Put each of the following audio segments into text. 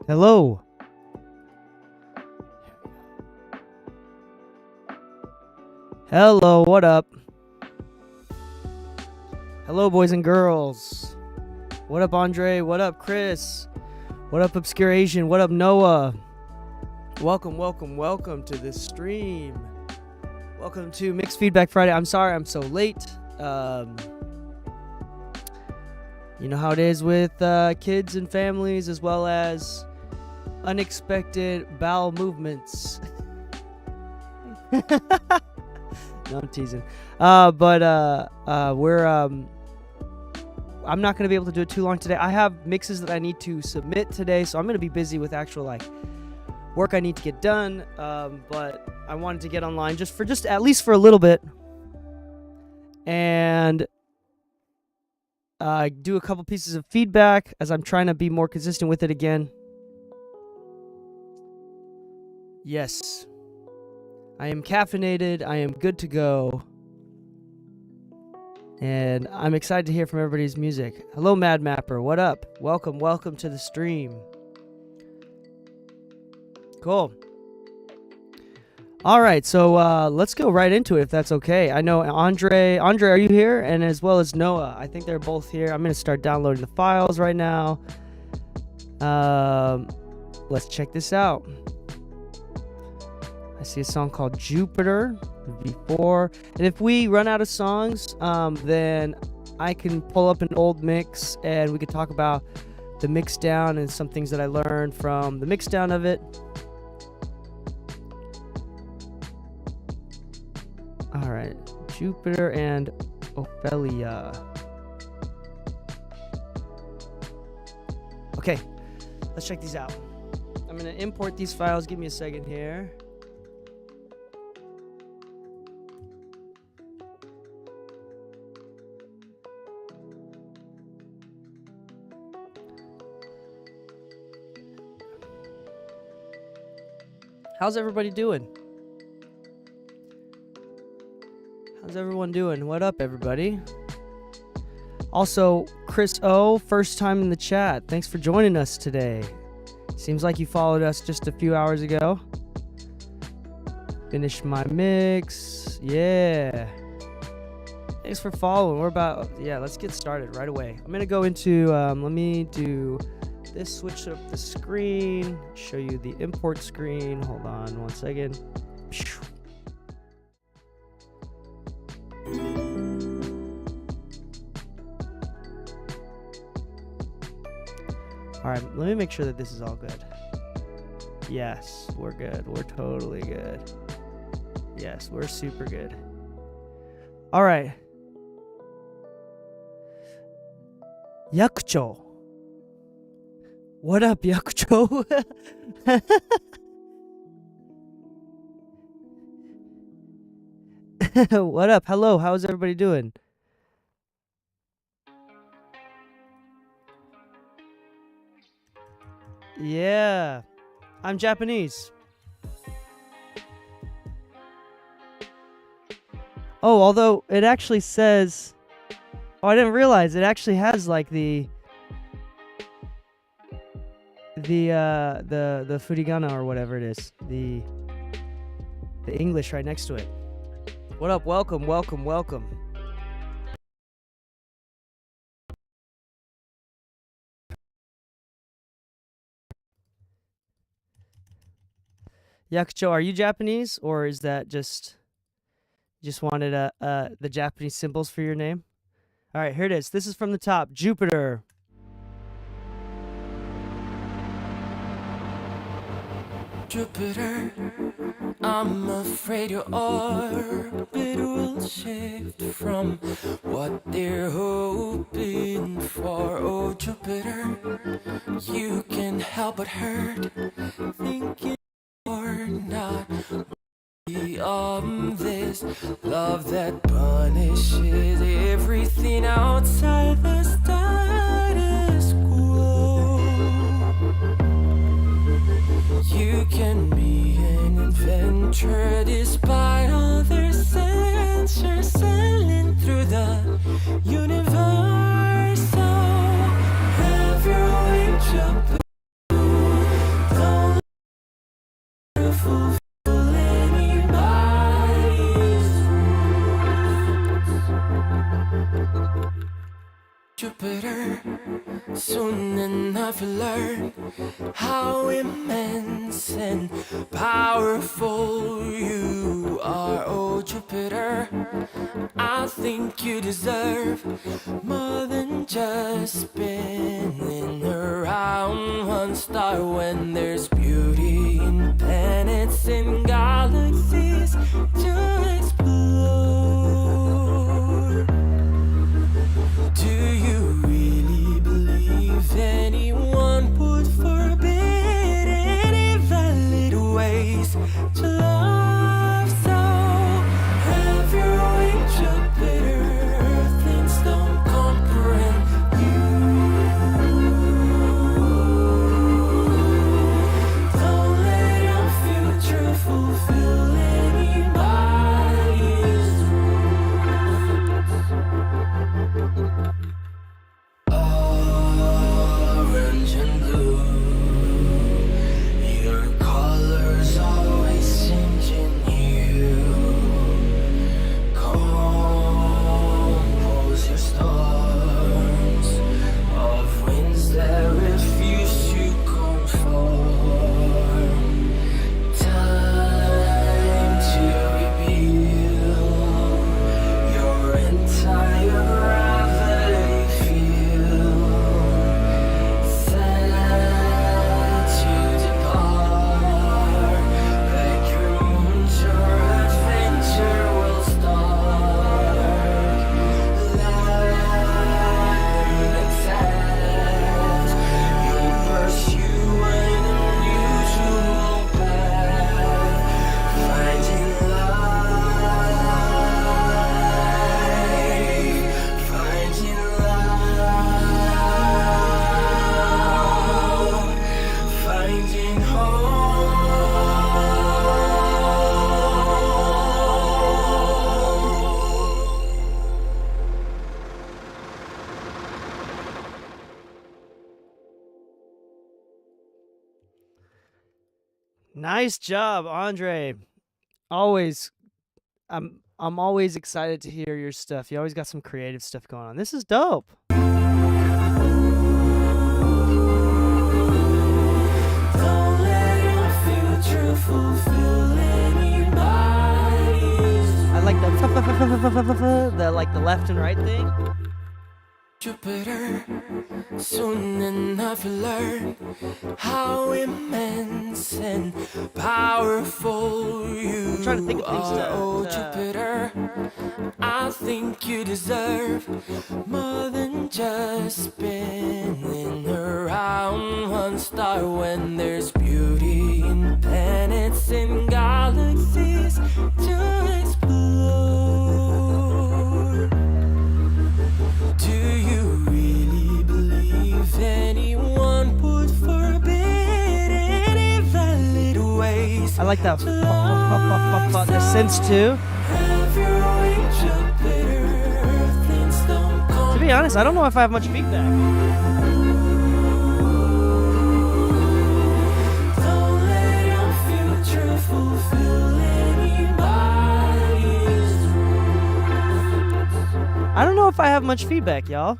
Hello. Hello, what up? Hello, boys and girls. What up, Andre? What up, Chris? What up, Obscure Asian? What up, Noah? Welcome to this stream. Welcome to Mixed Feedback Friday. I'm sorry I'm so late. You know how it is with kids and families, as well as unexpected bowel movements. No, I'm teasing. I'm not going to be able to do it too long today. I have mixes that I need to submit today, so I'm going to be busy with actual work I need to get done. But I wanted to get online just at least for a little bit, and do a couple pieces of feedback as I'm trying to be more consistent with it again. Yes. I am caffeinated. I am good to go. And I'm excited to hear from everybody's music. Hello, Mad Mapper. What up? Welcome to the stream. Cool. All right, so let's go right into it if that's okay. I know Andre, are you here? And as well as Noah. I think they're both here. I'm going to start downloading the files right now. Let's check this out. I see a song called Jupiter before, and if we run out of songs, then I can pull up an old mix and we could talk about the mix down and some things that I learned from the mix down of it. All right, Jupiter and Ophelia. Okay, let's check these out. I'm gonna import these files. Give me a second here. How's everybody doing? How's everyone doing? What up, everybody? Also, Chris O, first time in the chat. Thanks for joining us today. Seems like you followed us just a few hours ago. Finished my mix. Yeah. Thanks for following. Let's get started right away. I'm gonna go into, let me do this, switch up the screen, show you the import screen. Hold on one second. All right, let me make sure that this is all good. Yes, we're good. We're totally good. Yes, we're super good. All right. Yakucho. What up, Yakucho? What up? Hello, how's everybody doing? Yeah, I'm Japanese. Oh, although it actually says... Oh, I didn't realize it actually has like the furigana or whatever it is, the English right next to it. What up? Welcome. Yakucho, are you Japanese, or is that just wanted the Japanese symbols for your name? All right, here it is. This is from the top. Jupiter. Jupiter, I'm afraid your orbit will shift from what they're hoping for. Oh, Jupiter, you can't help but hurt, thinking you're not of this love that punishes everything outside the status quo. You can be an inventor despite all their sensors sailing through the universe. So have your way, Jupiter. Jupiter. Soon enough you learn how immense and powerful you are, oh Jupiter. I think you deserve more than just spinning around one star when there's beauty in planets and galaxies to explore. Do you really believe anyone would forbid any valid ways to love? So have your way, Jupiter. Things don't comprehend you. Don't let your future fulfill anybody's orange and blue. Your colors always changing you. Compose your storms of winds that refuse to conform. Time to reveal your entire gravity field. Set to depart. Back your moons, your adventure will start. Light and sad, you'll pursue an unusual path, finding life, finding love, finding home. Nice job, Andre. Always, I'm always excited to hear your stuff. You always got some creative stuff going on. This is dope. Don't let your future fulfill anybody's. I like the like the left and right thing. Jupiter. Soon enough you learn how immense and powerful you I'm trying to think of things are, oh to Jupiter. I think you deserve more than just spinning around one star when there's beauty in planets and galaxies to explore. Do you really believe anyone would forbid any valid ways? I like that the synths too. Have your way, Jupiter. Things don't To be honest, I don't know if I have much feedback. Don't let your future fulfill anybody's. I don't know if I have much feedback, y'all.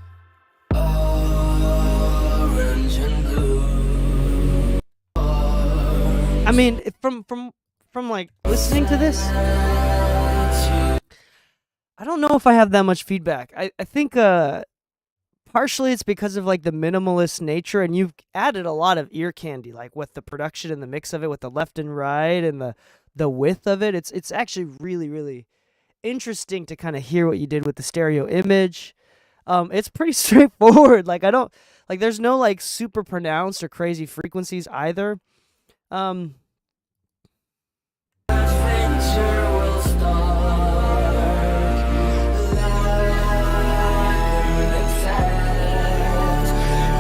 Orange and blue. I mean, from like listening to this, I don't know if I have that much feedback. I think partially it's because of like the minimalist nature, and you've added a lot of ear candy, like with the production and the mix of it, with the left and right and the width of it. It's actually really, really interesting to kind of hear what you did with the stereo image. It's pretty straightforward. Like I don't like there's no like super pronounced or crazy frequencies either. Adventure will start. Light and sad,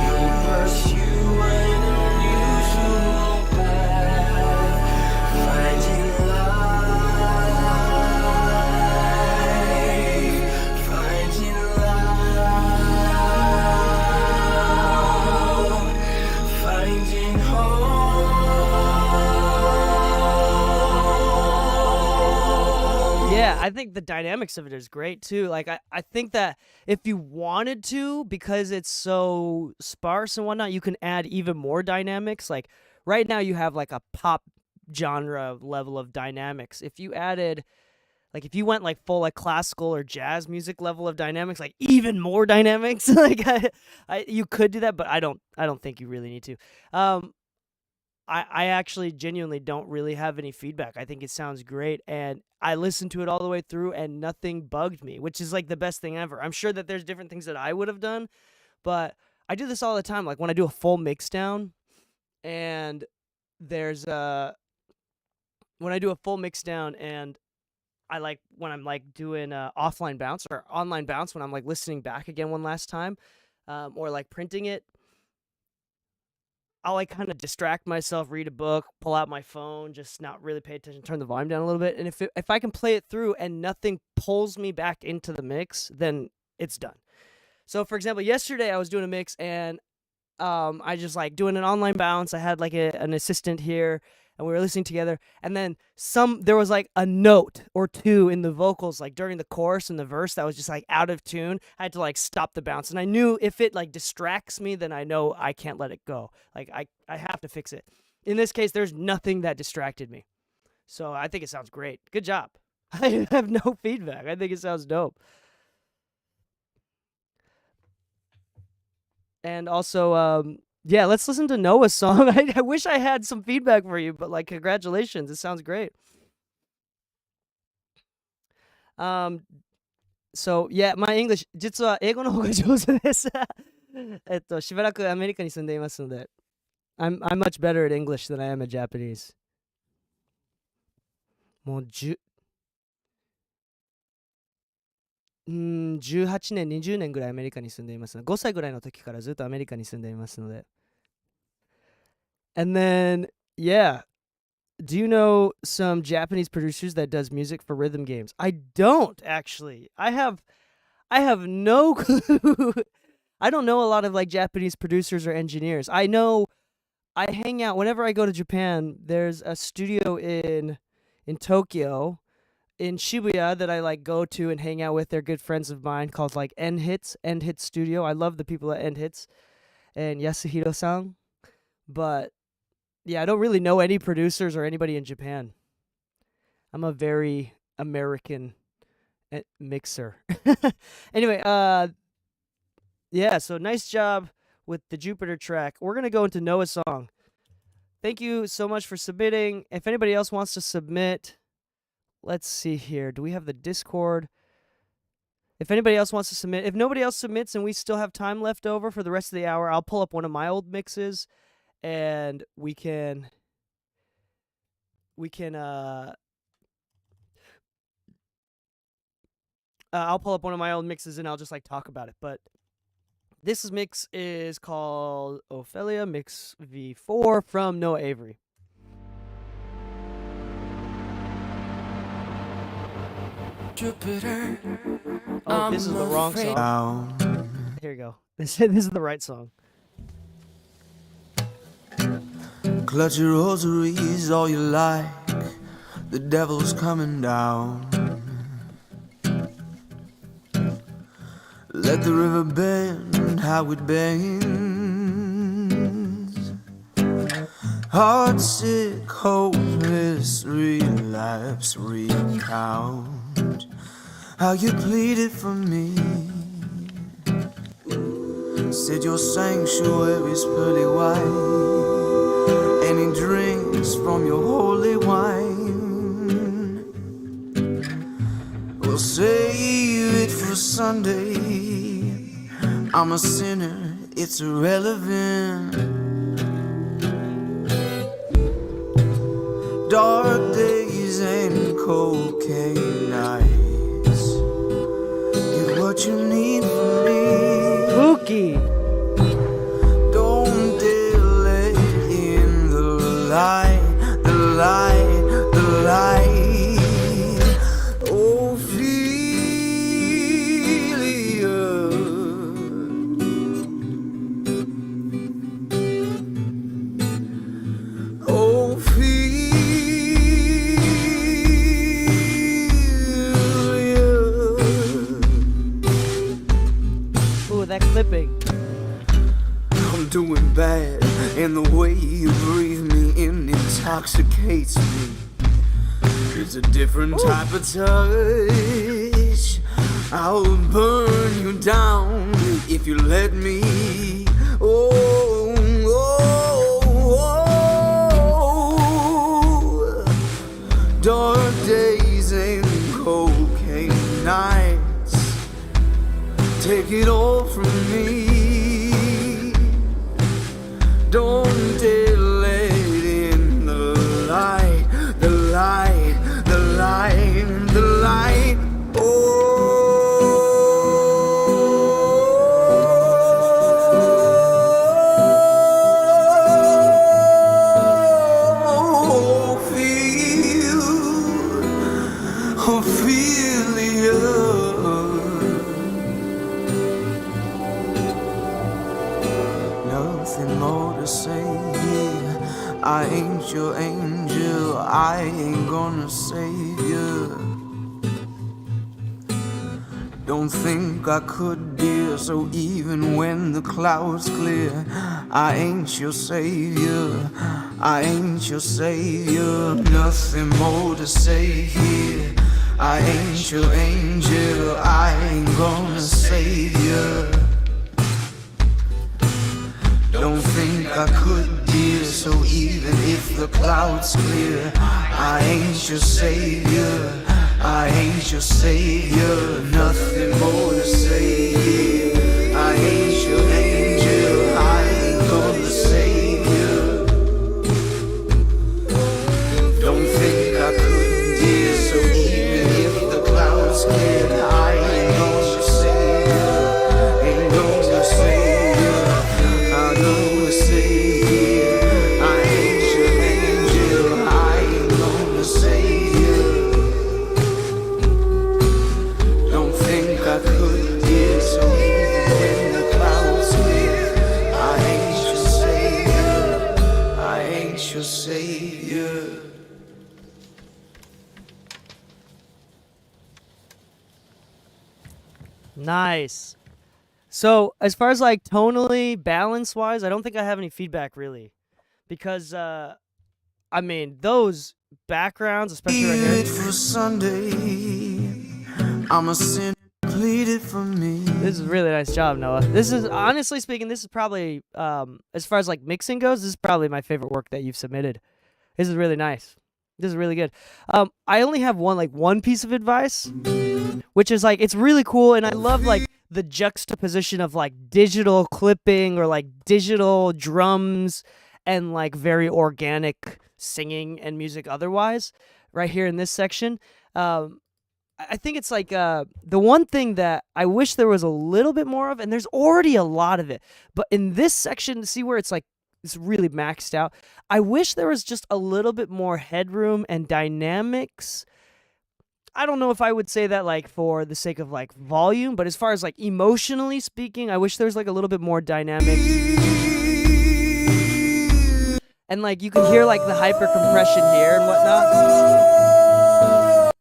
you'll pursue an unusual path, finding life, finding love, finding home. I think the dynamics of it is great too. Like I think that if you wanted to, because it's so sparse and whatnot, you can add even more dynamics. Like right now you have like a pop genre level of dynamics. If you added like if you went like full like classical or jazz music level of dynamics, like even more dynamics, like you could do that, but I don't think you really need to. I actually genuinely don't really have any feedback. I think it sounds great, and I listened to it all the way through and nothing bugged me, which is like the best thing ever. I'm sure that there's different things that I would have done, but I do this all the time. Like when I do a full mix down and there's when I do a full mix down and I like when I'm like doing offline bounce or online bounce when I'm like listening back again one last time, or like printing it, I'll like kind of distract myself, read a book, pull out my phone, just not really pay attention, turn the volume down a little bit. And if I can play it through and nothing pulls me back into the mix, then it's done. So for example, yesterday I was doing a mix and I just like doing an online bounce. I had like an assistant here and we were listening together. And then there was like a note or two in the vocals, like during the chorus and the verse that was just like out of tune. I had to like stop the bounce. And I knew if it like distracts me, then I know I can't let it go. Like I have to fix it. In this case, there's nothing that distracted me. So I think it sounds great. Good job. I have no feedback. I think it sounds dope. And also, yeah, let's listen to Noah's song. I wish I had some feedback for you, but like, congratulations. It sounds great. So, yeah, my English, 実は英語の方が上手です。しばらくアメリカに住んでいますので、I'm much better at English than I am at Japanese. もう18年、20年ぐらいアメリカに住んでいますので、5歳ぐらいの時からずっとアメリカに住んでいますので。And then, yeah, do you know some Japanese producers that does music for rhythm games? I don't, actually. I have no clue. I don't know a lot of like Japanese producers or engineers. I know I hang out whenever I go to Japan. There's a studio in Tokyo, in Shibuya, that I like go to and hang out with. They're good friends of mine, called like End Hits Studio. I love the people at End Hits and Yasuhiro-san. But yeah, I don't really know any producers or anybody in Japan. I'm a very American mixer. Anyway, yeah, so nice job with the Jupiter track. We're going to go into Noah's song. Thank you so much for submitting. If anybody else wants to submit, let's see here. Do we have the Discord? If anybody else wants to submit, if nobody else submits and we still have time left over for the rest of the hour, I'll pull up one of my old mixes and we can I'll pull up one of my old mixes and I'll just like talk about it. But this mix is called Ophelia Mix V4 from Noah Avery. Jupiter, oh, this is the wrong song. Here you go. This is the right song. Clutch your rosaries all you like, the devil's coming down. Let the river bend how it bends. Heart sick, hopeless, relapse, recount how you pleaded for me. Said your sanctuary's pearly white, and he drinks from your holy wine. We'll save it for Sunday. I'm a sinner, it's irrelevant. Dark days and cocaine nights, get what you need from me. Spooky. Don't dare let in the light, the light, the light. Ophelia, breathe me in, intoxicates me. It's a different type of touch. I'll burn you down if you let me. Oh, oh, oh. Dark days and cocaine nights, take it all from me. Don't dare let in the light, the light, the light, the light. Oh, feel the nothing more to say here. I ain't your angel, I ain't gonna save you. Don't think I could, dear, so even when the clouds clear, I ain't your savior, I ain't your savior. Nothing more to say here. I ain't your angel, I ain't gonna save you. Don't think I could, dear, so even if the clouds clear, I ain't your savior, I ain't your savior. Nothing more to say here. I ain't your angel, I ain't gonna save you. Don't think I could, dear, so even if the clouds clear, I ain't gonna save you, ain't gonna save you. I'm gonna save you. I ain't your angel, I ain't gonna save you. Don't think I could, dear, so even when the clouds clear, I ain't your savior, I ain't your savior. Nice. So as far as like tonally, balance wise, I don't think I have any feedback really, because I mean those backgrounds, especially right Plead it here. for Sunday. I'm a sin, plead it for me. This is a really nice job, Noah. This is, honestly speaking, this is probably as far as like mixing goes, this is probably my favorite work that you've submitted. This is really nice. This is really good. I only have one piece of advice, which is like it's really cool, and I love like the juxtaposition of like digital clipping or like digital drums and like very organic singing and music otherwise right here in this section. I think it's like the one thing that I wish there was a little bit more of, and there's already a lot of it, but in this section, see where it's like it's really maxed out. I wish there was just a little bit more headroom and dynamics. I don't know if I would say that like for the sake of like volume, but as far as like emotionally speaking, I wish there was like a little bit more dynamic. And like you can hear like the hyper compression here and whatnot.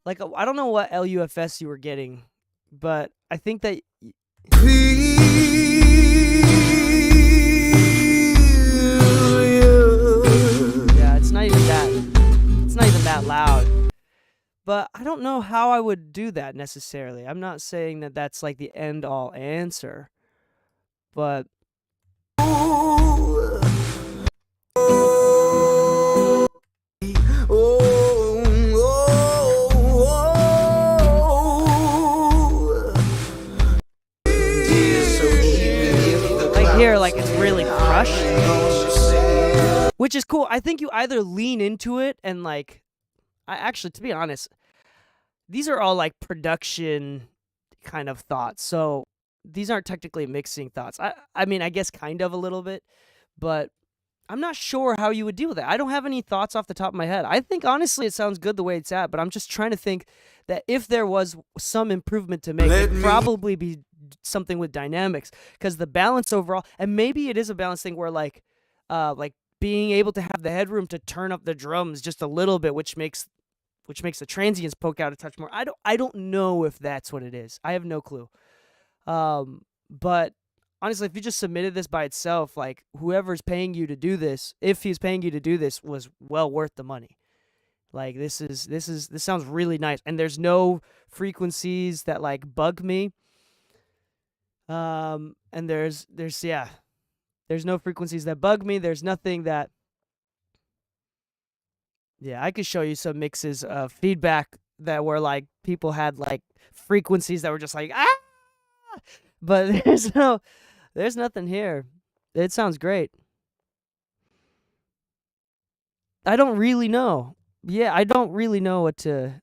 Like I don't know what LUFS you were getting, but I think that yeah, it's not even that loud. But I don't know how I would do that necessarily. I'm not saying that that's like the end all answer, but like here, like it's really crushed, which is cool. I think you either lean into it and like, I actually, to be honest, these are all like production kind of thoughts. So these aren't technically mixing thoughts. I mean, I guess kind of a little bit, but I'm not sure how you would deal with it. I don't have any thoughts off the top of my head. I think honestly it sounds good the way it's at, but I'm just trying to think that if there was some improvement to make, it'd probably be something with dynamics, because the balance overall, and maybe it is a balance thing where like being able to have the headroom to turn up the drums just a little bit, which makes the transients poke out a touch more. I don't know if that's what it is. I have no clue. But honestly, if you just submitted this by itself, like whoever's paying you to do this, if he's paying you to do this, was well worth the money. Like this sounds really nice, and there's no frequencies that like bug me. And there's no frequencies that bug me. There's nothing that. Yeah, I could show you some mixes of feedback that were like people had like frequencies that were just like ah, but there's nothing here. It sounds great. I don't really know. Yeah, I don't really know what to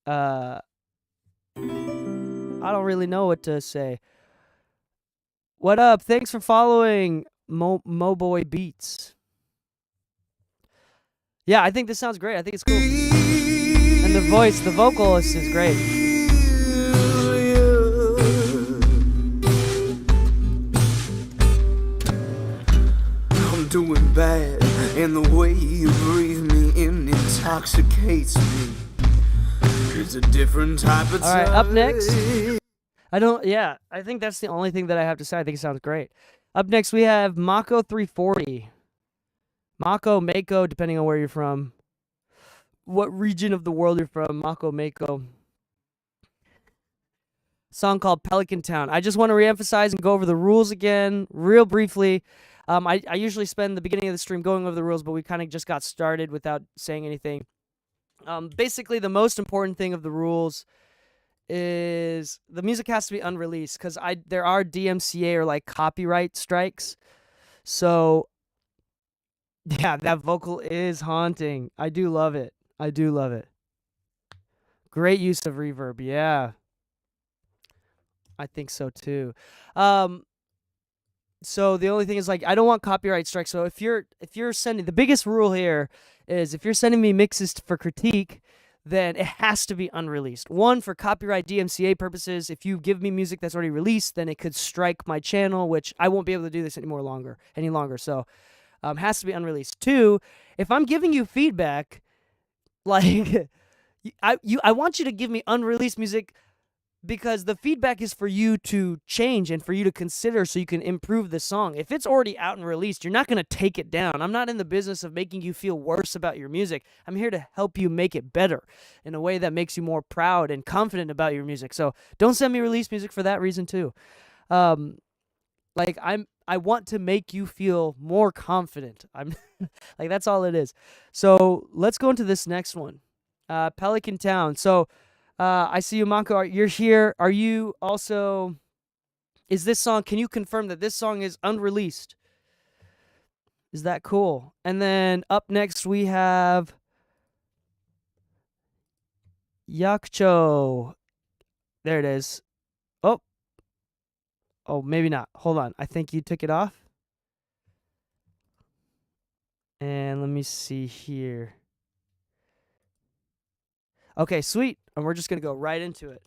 I don't really know what to say. What up? Thanks for following Moboy Beats. Yeah, I think this sounds great. I think it's cool. And the vocalist is great. I'm doing bad, and the way you breathe me in intoxicates me. It's a different type of All right, up next. I think that's the only thing that I have to say. I think it sounds great. Up next, we have Mako 340. Mako, depending on where you're from. What region of the world you're from, Mako. Song called Pelican Town. I just want to reemphasize and go over the rules again, real briefly. I usually spend the beginning of the stream going over the rules, but we kind of just got started without saying anything. Basically, the most important thing of the rules is the music has to be unreleased, because there are DMCA or like copyright strikes. So yeah, that vocal is haunting. I do love it. Great use of reverb. Yeah, I think so too. So the only thing is, like, I don't want copyright strikes. So if you're sending, the biggest rule here is if you're sending me mixes for critique, then it has to be unreleased. One, for copyright DMCA purposes, if you give me music that's already released, then it could strike my channel, which I won't be able to do this any longer. So has to be unreleased. Two, if I'm giving you feedback, like I want you to give me unreleased music, because the feedback is for you to change and for you to consider so you can improve the song. If it's already out and released, you're not going to take it down. I'm not in the business of making you feel worse about your music. I'm here to help you make it better in a way that makes you more proud and confident about your music. So don't send me released music for that reason too. Like I want to make you feel more confident. I'm like, that's all it is. So let's go into this next one. Pelican Town. So I see you, Mako. You're here. Are you also... Is this song... Can you confirm that this song is unreleased? Is that cool? And then up next we have... Yakcho. There it is. Oh, maybe not. Hold on. I think you took it off. And let me see here. Okay, sweet. And we're just going to go right into it.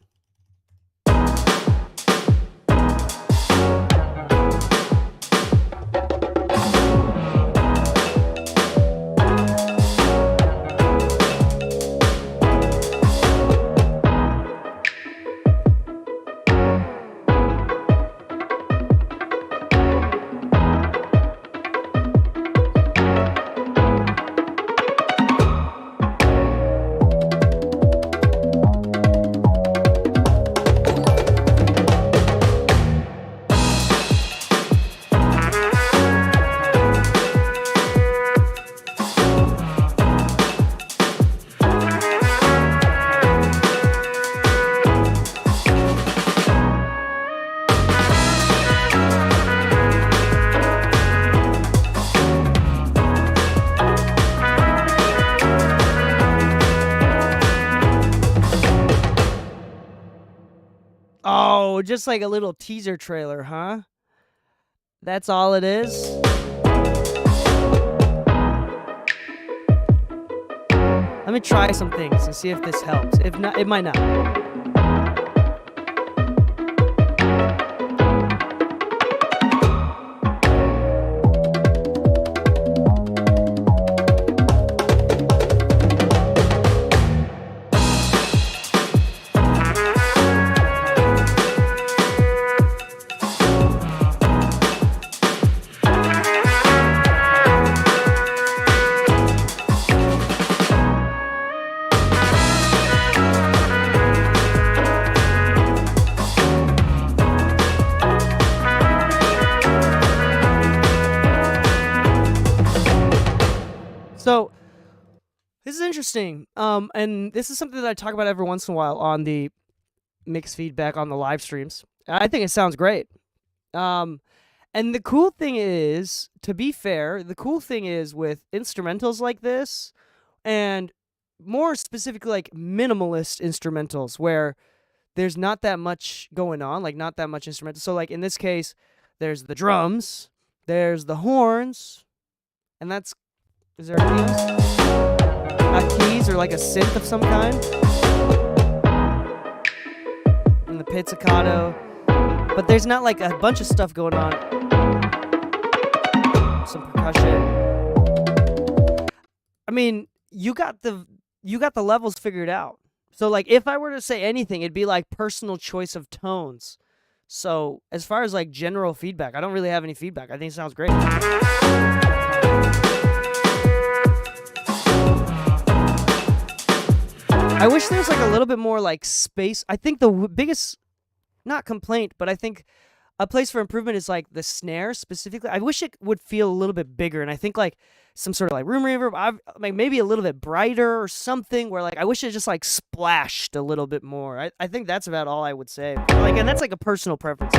Oh, just like a little teaser trailer, huh? That's all it is? Let me try some things and see if this helps. If not, it might not. So this is interesting. And this is something that I talk about every once in a while on the mixed feedback on the live streams. I think it sounds great. Um, and the cool thing is, to be fair, the cool thing is with instrumentals like this, and more specifically like minimalist instrumentals where there's not that much going on, like not that much instrumental. So like in this case, there's the drums, there's the horns, and that's is there keys or like a synth of some kind, and the pizzicato. But there's not like a bunch of stuff going on. Some percussion. I mean, you got the levels figured out. So like if I were to say anything, it'd be like personal choice of tones. So as far as like general feedback, I don't really have any feedback. I think it sounds great. I wish there's like a little bit more like space. I think the biggest, not complaint, but I think a place for improvement is like the snare specifically. I wish it would feel a little bit bigger, and I think like some sort of like room reverb, like maybe a little bit brighter or something. Where like I wish it just like splashed a little bit more. I think that's about all I would say. Like, and that's like a personal preference.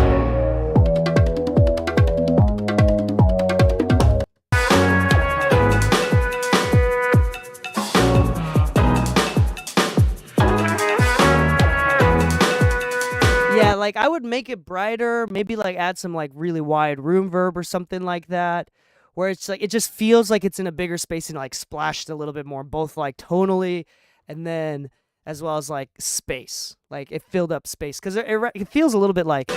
Yeah, like I would make it brighter, maybe like add some like really wide room verb or something like that, where it's like it just feels like it's in a bigger space and like splashed a little bit more, both like tonally and then as well as like space. Like it filled up space because it feels a little bit like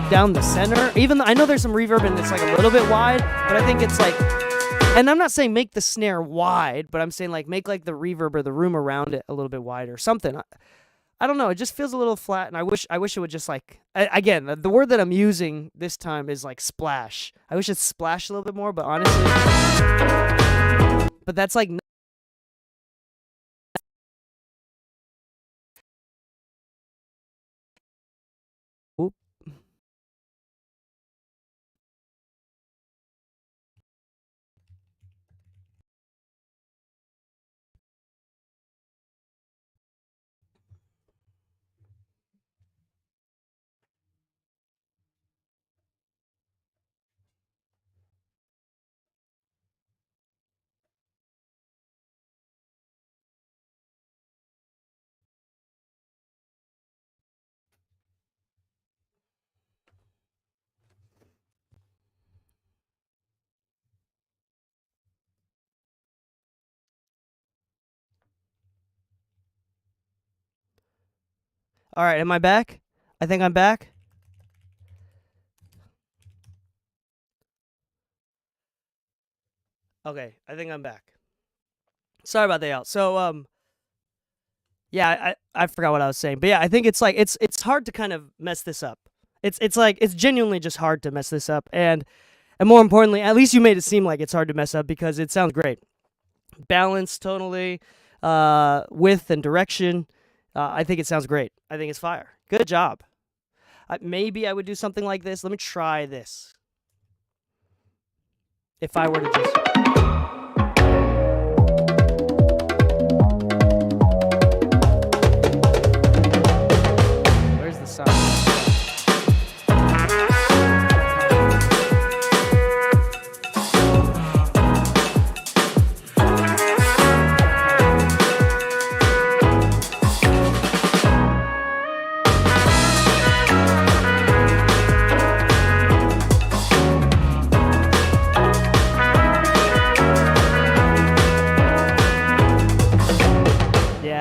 down the center. Even though I know there's some reverb and it's like a little bit wide, but I think it's like, and I'm not saying make the snare wide, but I'm saying like make like the reverb or the room around it a little bit wider, something. I don't know. It just feels a little flat, and I wish it would just like again the word that I'm using this time is like splash. I wish it splashed a little bit more, but honestly, but that's like. Oop. All right, am I back? I think I'm back. Okay, I think I'm back. Sorry about that, y'all. So yeah, I forgot what I was saying, but yeah, I think it's like it's hard to kind of mess this up. It's like it's genuinely just hard to mess this up, and more importantly, at least you made it seem like it's hard to mess up because it sounds great, balanced tonally, width and direction. I think it sounds great. I think it's fire. Good job. Maybe I would do something like this. Let me try this. If I were to just. Where's the sound?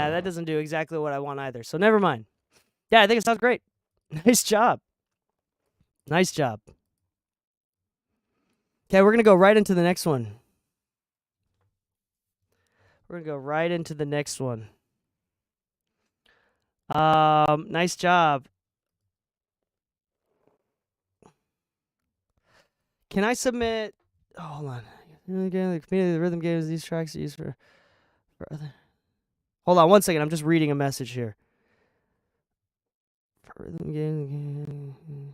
That doesn't do exactly what I want either. So never mind. Yeah, I think it sounds great. Nice job. Nice job. Okay, we're going to go right into the next one. We're going to go right into the next one. Nice job. Can I submit? Oh, hold on. The community, the rhythm games, these tracks are used for other. Hold on 1 second. I'm just reading a message here. For rhythm games.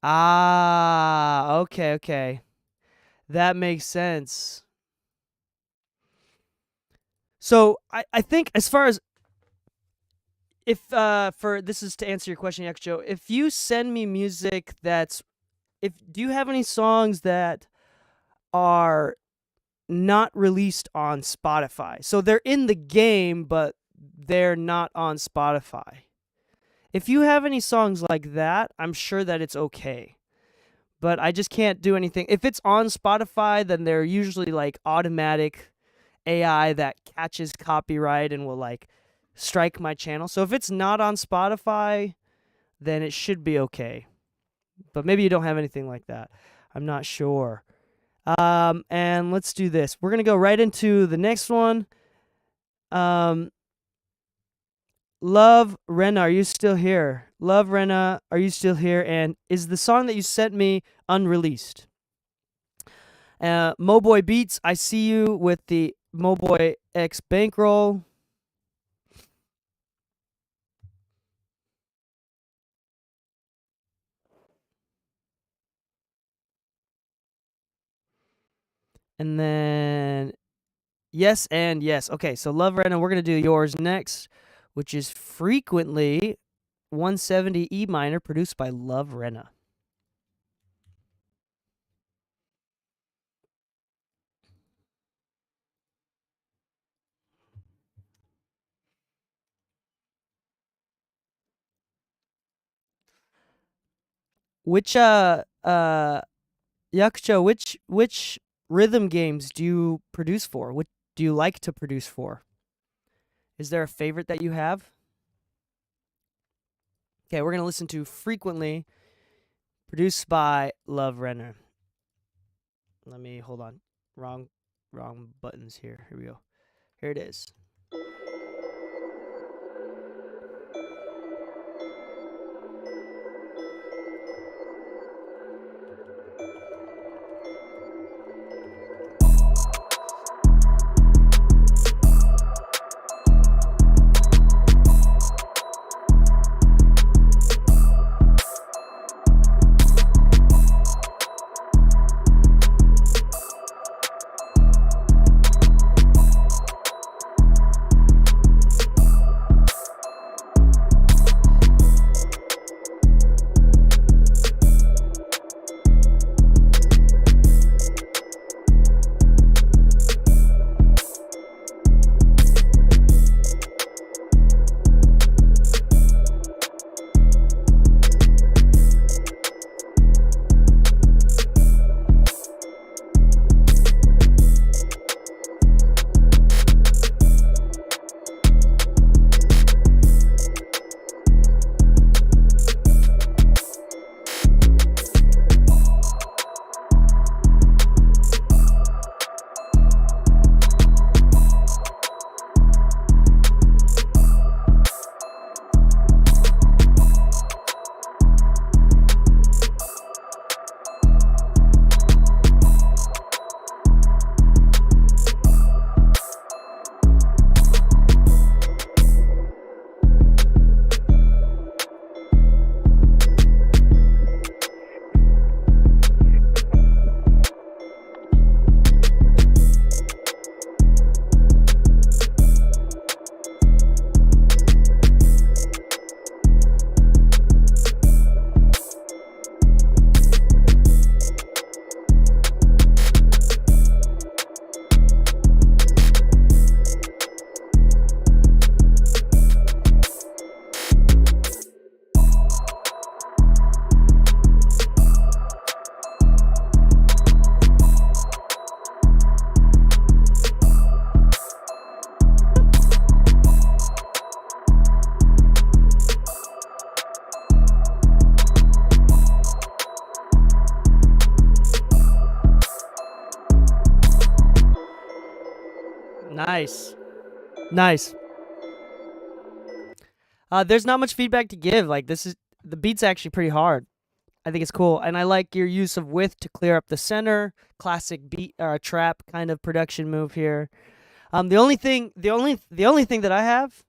Ah, okay, okay. That makes sense. So I think as far as if for this is to answer your question, Yakucho, if you send me music that's if do you have any songs that are not released on Spotify? So they're in the game, but they're not on Spotify. If you have any songs like that, I'm sure that it's okay. But I just can't do anything. If it's on Spotify, then they're usually like automatic AI that catches copyright and will like strike my channel. So if it's not on Spotify, then it should be okay. But maybe you don't have anything like that. I'm not sure. And let's do this. We're gonna go right into the next one. Love Rena, are you still here? Love Rena, are you still here? And is the song that you sent me unreleased? Moboy Beats, I see you with the Moboy X bankroll. And then yes and yes. Okay, so Love Rena, we're gonna do yours next, which is Frequently 170 E minor, produced by Love Rena. Which Yakucho, which rhythm games do you produce for? What do you like to produce for? Is there a favorite that you have? Okay, we're gonna listen to Frequently, produced by Love Rena. Let me hold on. Wrong buttons here. Here we go. Here it is. Nice. Nice. There's not much feedback to give. Like the beat's actually pretty hard. I think it's cool, and I like your use of width to clear up the center. Classic beat trap kind of production move here. The only thing that I have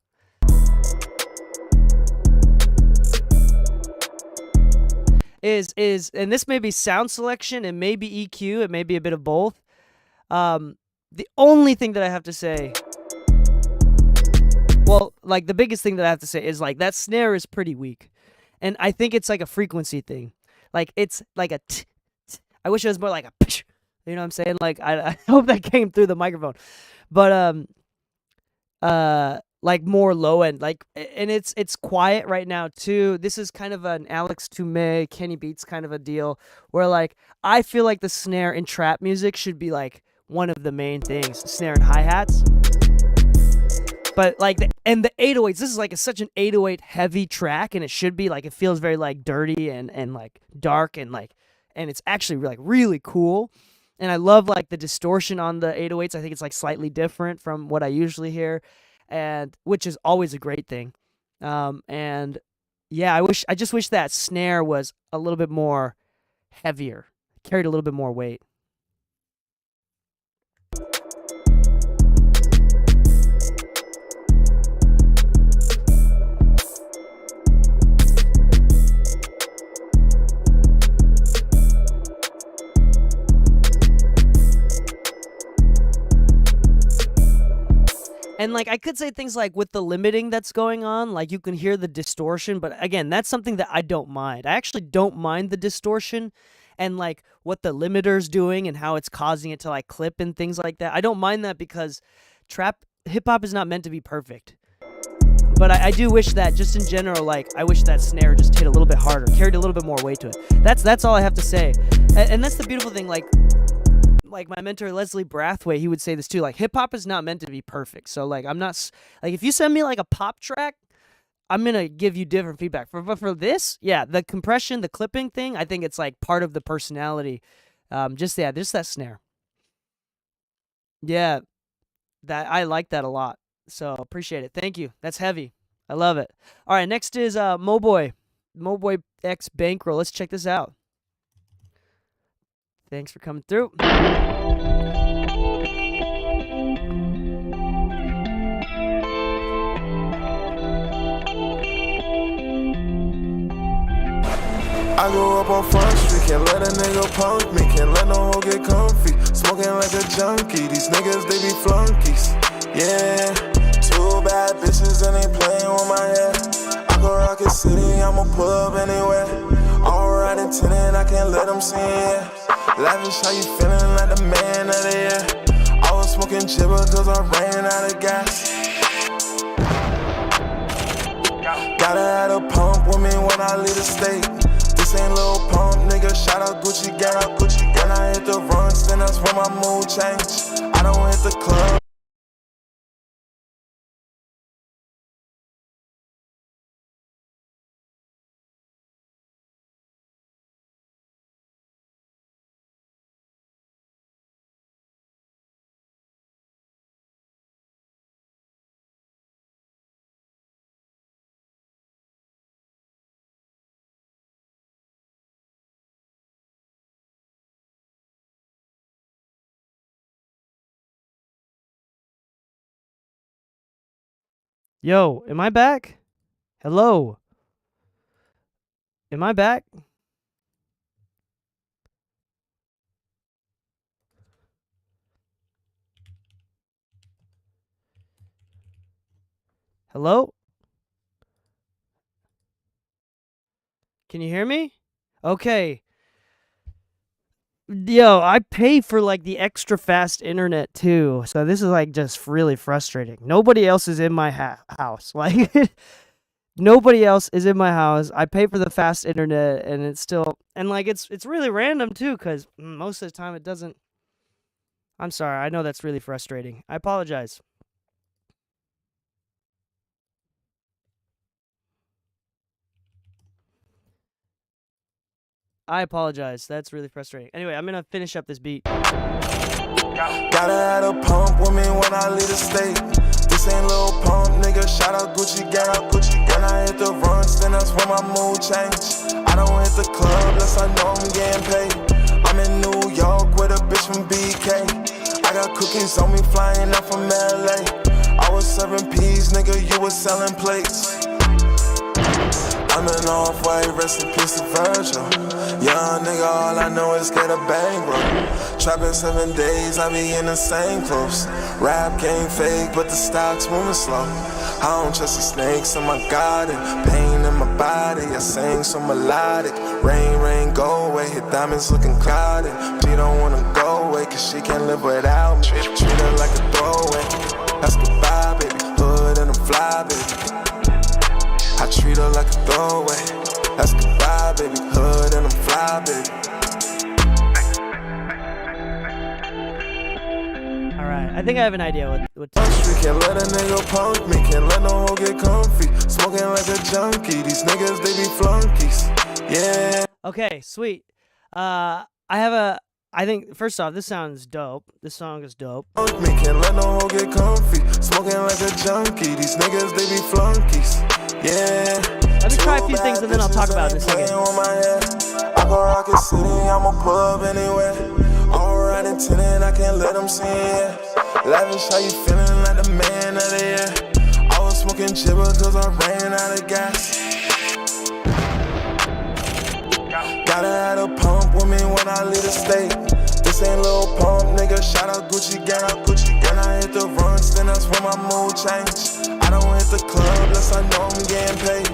is and this may be sound selection, it may be EQ, it may be a bit of both. The only thing that I have to say, well, like the biggest thing that I have to say is like that snare is pretty weak, and I think it's like a frequency thing. Like it's like a I wish it was more like a you know what I'm saying? Like I hope that came through the microphone, but like more low end, like, and it's quiet right now too. This is kind of an Alex Toomey, Kenny Beats kind of a deal, where like I feel like the snare in trap music should be like one of the main things, snare and hi-hats. But like the 808s, this is like such an 808 heavy track, and it should be like, it feels very like dirty and like dark and like, and it's actually like really cool. And I love like the distortion on the 808s. I think it's like slightly different from what I usually hear, and which is always a great thing. And yeah, I just wish that snare was a little bit more heavier, carried a little bit more weight. And like I could say things like with the limiting that's going on, like you can hear the distortion, but again, that's something that I don't mind. I actually don't mind the distortion and like what the limiter's doing and how it's causing it to like clip and things like that. I don't mind that because hip hop is not meant to be perfect. But I do wish that just in general, like I wish that snare just hit a little bit harder, carried a little bit more weight to it. That's all I have to say. And that's the beautiful thing, like my mentor Leslie Brathwaite, he would say this too, like hip hop is not meant to be perfect. So like I'm not like, if you send me like a pop track, I'm gonna give you different feedback. But for this, yeah, the compression, the clipping thing, I think it's like part of the personality. Just that snare. Yeah, that I like that a lot. So appreciate it. Thank you. That's heavy. I love it. All right, next is Moboy X Bankroll. Let's check this out. Thanks for coming through. I go up on Front Street, can't let a nigga punk me, can't let no hoe get comfy. Smoking like a junkie, these niggas they be flunkies. Yeah, two bad bitches and they playing with my head. I go Rocket City, I'ma pull up anywhere. All right and tenant, I can't let them see it. Lavish, how you feeling like the man of the year? I was smoking jibber cause I ran out of gas. Gotta have a pump with me when I leave the state. This ain't Lil Pump, nigga, shout out Gucci gang. When I hit the runs, then that's when my mood change. I don't hit the club. Yo, am I back? Hello? Am I back? Hello? Can you hear me? Okay. Yo, I pay for like the extra fast internet too, so this is like just really frustrating. Nobody else is in my house. Like, nobody else is in my house. I pay for the fast internet, and it's still, and like it's really random too, because most of the time it doesn't. I'm sorry. I know that's really frustrating. I apologize. I apologize. That's really frustrating. Anyway, I'm gonna finish up this beat. Gotta have a pump with me when I leave the state. This ain't Lil Pump, nigga, shout out Gucci gang. When I hit the runs, then that's when my mood change. I don't hit the club unless I know I'm getting paid. I'm in New York with a bitch from BK. I got cookies on me flying out from LA. I was serving peas, nigga, you was selling plates. I'm an off-white, rest in peace to Virgil. Young nigga, all I know is get a bankroll. Trapping 7 days, I be in the same clothes. Rap game fake, but the stock's moving slow. I don't trust the snakes in my garden. Pain in my body, I sing so melodic. Rain, rain, go away, hit diamonds looking clouded. She don't wanna go away, cause she can't live without me. Treat her like a throwaway, that's goodbye, baby. Hood and a fly, baby. I treat her like a throwaway, that's goodbye, baby. Hood and a fly, baby. Alright, I think I have an idea what Street can't let a nigga punk me, can't let no hoe get comfy. Smoking like a junkie, these niggas they be flunkies. Yeah. Okay, sweet. I think, first off, this sounds dope. This song is dope. Punk me, can't let no hoe get comfy. Smoking like a junkie, these niggas they be flunkies. Yeah. Let me try a few things and then I'll talk about this again. I go Rocket City, I'ma pull up anywhere. Alright and tinted, I can't let them see it. Lavish, how you feeling like the man of the year? I was smoking jibber cause I ran out of gas. Gotta have a pump with me when I leave the state. This ain't little pump, nigga. Shout out Gucci gang, When I hit the runs, then that's when my mood change. I don't hit the club unless I know I'm getting paid.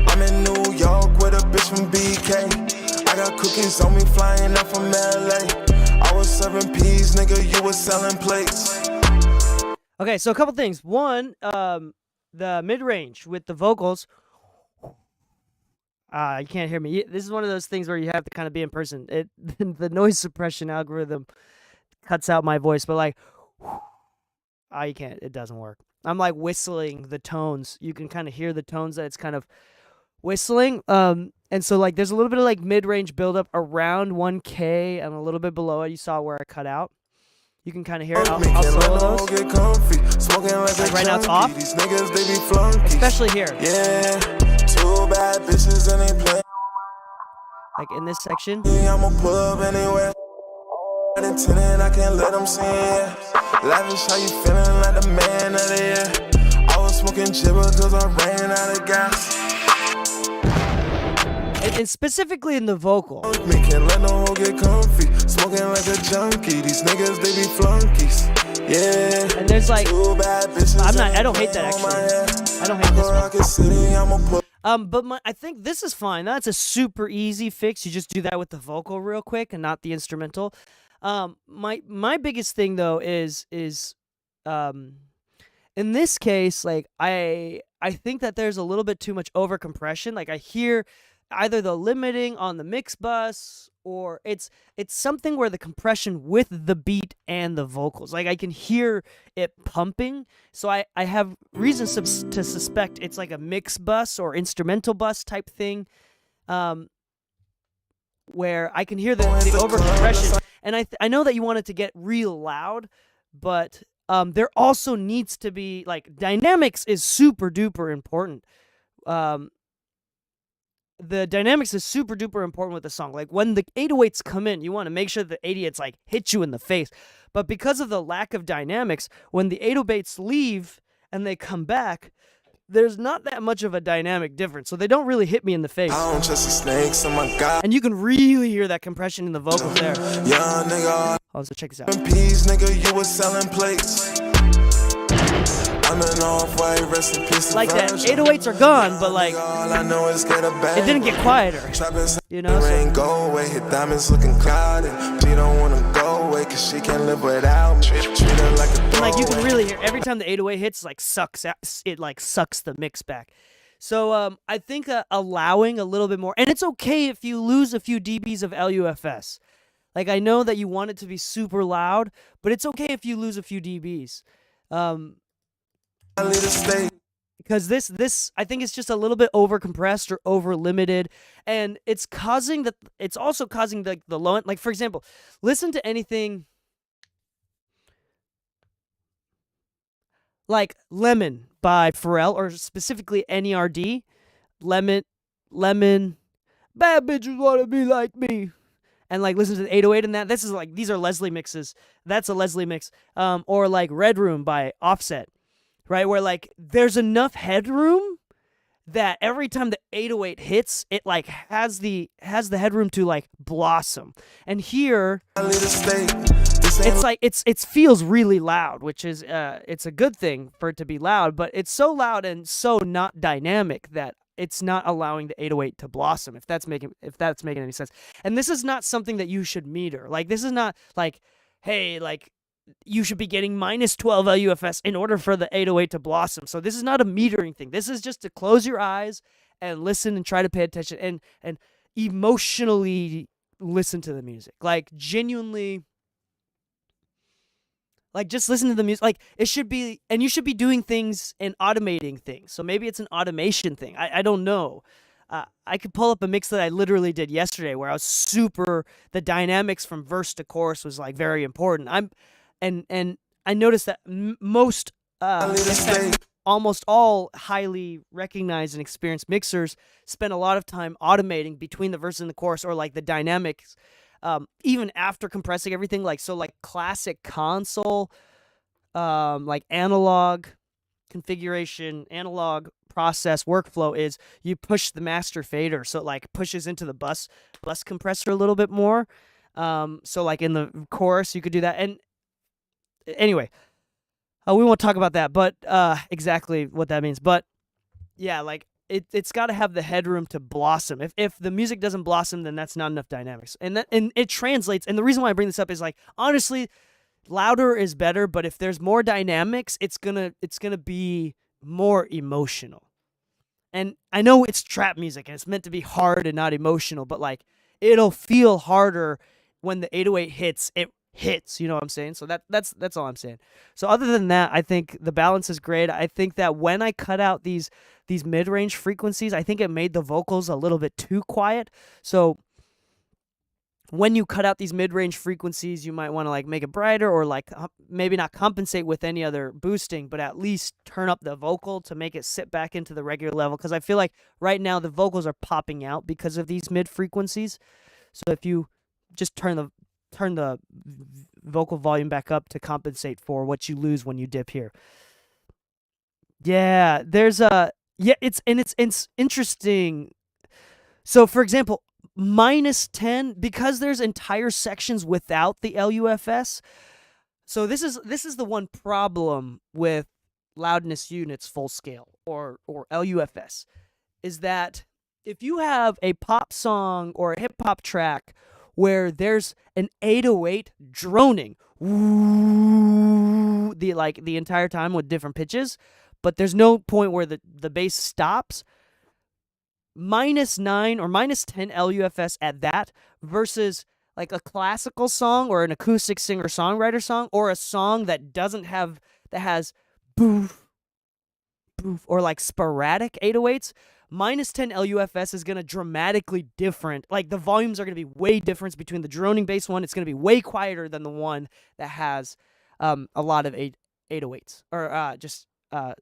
I'm in New York with a bitch from BK. I got cookies on me flying up from LA. I was serving peas, nigga. You was selling plates. Okay, so a couple things. One, the mid-range with the vocals. You can't hear me. This is one of those things where you have to kind of be in person. The noise suppression algorithm cuts out my voice, but like, you can't. It doesn't work. I'm like whistling the tones. You can kind of hear the tones that it's kind of whistling. And so like, there's a little bit of like mid-range buildup around 1K and a little bit below it. You saw where I cut out. You can kind of hear it. I'll solo those. Like right now it's off. Especially here. Yeah. Two bad bitches and they play. Like in this section. I'ma pull up anywhere. I can't let them see it. Lavish, how you feeling like the man of the year? I was smoking jibber cause I ran out of gas. And specifically in the vocal. Me can't let no hoe get comfy. Smoking like a junkie. These niggas they be flunkies. Yeah. And there's like, two bad bitches. I don't hate that actually. I don't hate this one. But I think this is fine. That's a super easy fix. You just do that with the vocal real quick and not the instrumental. My biggest thing though is in this case, like I think that there's a little bit too much over compression. Like I hear either the limiting on the mix bus or it's something where the compression with the beat and the vocals, like I can hear it pumping. So I have reasons to suspect it's like a mix bus or instrumental bus type thing, where I can hear the over compression. And I know that you want it to get real loud, but there also needs to be like dynamics is super duper important. The dynamics is super duper important with the song. Like when the 808s come in, you want to make sure the 88s like hit you in the face. But because of the lack of dynamics, when the 808s leave and they come back, there's not that much of a dynamic difference. So they don't really hit me in the face. I don't trust the snakes in my God. And you can really hear that compression in the vocals there. Young nigga. Oh, so check this out. Peas, nigga, you was selling plates. I'm an off-white, rest in peace. Like that 808s are gone, but like it didn't get quieter. You know? Rain go away, hit diamonds looking clouded. She don't wanna go away cause she can't live without me. Treat her like a and like you can really hear every time the 808 hits, like it like sucks the mix back. So I think allowing a little bit more, and it's okay if you lose a few dBs of LUFS. Like I know that you want it to be super loud, but it's okay if you lose a few dBs. Because this I think it's just a little bit over compressed or over limited, and it's also causing the low end. Like for example, listen to anything like Lemon by Pharrell, or specifically NERD. Lemon, bad bitches wanna be like me. And like listen to the 808 and that. This is like, these are Leslie mixes. That's a Leslie mix. Or like Red Room by Offset. Right, where like there's enough headroom that every time the 808 hits, it like has the headroom to like blossom. And here it's like it feels really loud, which is it's a good thing for it to be loud, but it's so loud and so not dynamic that it's not allowing the 808 to blossom, if that's making any sense. And this is not something that you should meter. Like, this is not like, hey, like, you should be getting minus 12 LUFS in order for the 808 to blossom. So this is not a metering thing. This is just to close your eyes and listen and try to pay attention and emotionally listen to the music. Like, genuinely, like, just listen to the music. Like, it should be, and you should be doing things and automating things. So maybe it's an automation thing. I don't know. I could pull up a mix that I literally did yesterday where I was the dynamics from verse to chorus was like very important. And I noticed that most, almost all highly recognized and experienced mixers spend a lot of time automating between the verse and the chorus, or like the dynamics, even after compressing everything. Like, so like classic console, like analog configuration, analog process workflow is you push the master fader, so it like pushes into the bus compressor a little bit more. So like in the chorus you could do that. And anyway, we won't talk about that, but exactly what that means. But yeah, like it's got to have the headroom to blossom. If the music doesn't blossom, then that's not enough dynamics. And it translates. And the reason why I bring this up is, like, honestly, louder is better, but if there's more dynamics, it's gonna be more emotional. And I know it's trap music and it's meant to be hard and not emotional, but like, it'll feel harder when the 808 hits. It hits, you know what I'm saying? So that's all I'm saying. So other than that, I think the balance is great. I think that when I cut out these mid-range frequencies, I think it made the vocals a little bit too quiet. So when you cut out these mid-range frequencies, you might want to like make it brighter, or like maybe not compensate with any other boosting, but at least turn up the vocal to make it sit back into the regular level. Because I feel like right now the vocals are popping out because of these mid frequencies. So if you just turn the vocal volume back up to compensate for what you lose when you dip here. Yeah, it's interesting. So for example, minus 10, because there's entire sections without the LUFS. So this is the one problem with loudness units full scale or LUFS, is that if you have a pop song or a hip hop track where there's an 808 droning the entire time with different pitches, but there's no point where the bass stops, minus 9 or minus 10 LUFS at that versus like a classical song or an acoustic singer-songwriter song, or a song that has boof, boof, or like sporadic 808s, minus 10 LUFS is going to dramatically different. Like, the volumes are going to be way different between the droning bass one. It's going to be way quieter than the one that has a lot of 808s, or just a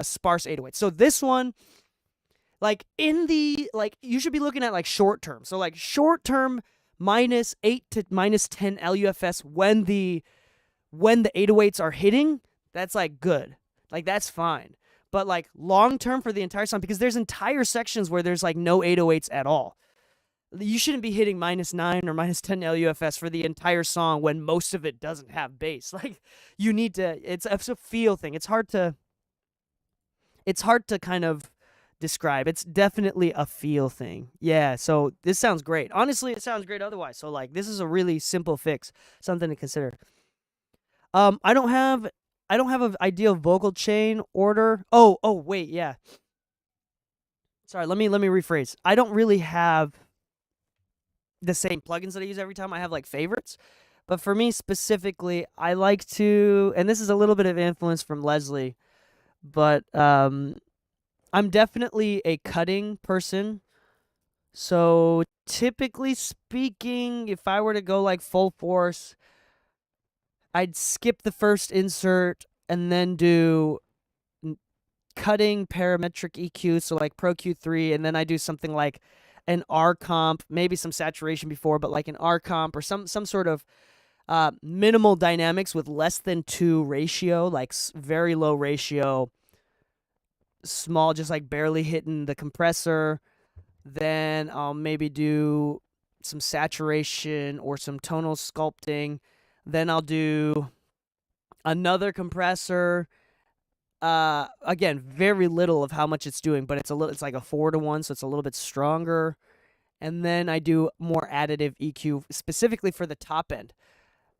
sparse 808s. So this one, like, you should be looking at like short term. So like short term, minus 8 to minus 10 LUFS when the 808s are hitting, that's like good. Like, that's fine. But like long term for the entire song, because there's entire sections where there's like no 808s at all, you shouldn't be hitting minus 9 or minus 10 LUFS for the entire song when most of it doesn't have bass. Like, you need to, it's a feel thing. It's hard to kind of describe. It's definitely a feel thing. Yeah, so this sounds great. Honestly, it sounds great otherwise. So like, this is a really simple fix, something to consider. I don't have an ideal vocal chain order. Oh, wait, yeah. Sorry, let me rephrase. I don't really have the same plugins that I use every time. I have like favorites. But for me specifically, I like to, and this is a little bit of influence from Leslie, but I'm definitely a cutting person. So typically speaking, if I were to go like full force, I'd skip the first insert and then do cutting parametric EQ, so like Pro Q3, and then I do something like an R comp, maybe some saturation before, but like an R comp or some sort of minimal dynamics with less than 2 ratio, like very low ratio small, just like barely hitting the compressor. Then I'll maybe do some saturation or some tonal sculpting. Then I'll do another compressor. Again, very little of how much it's doing, but it's like a 4-to-1, so it's a little bit stronger. And then I do more additive EQ specifically for the top end.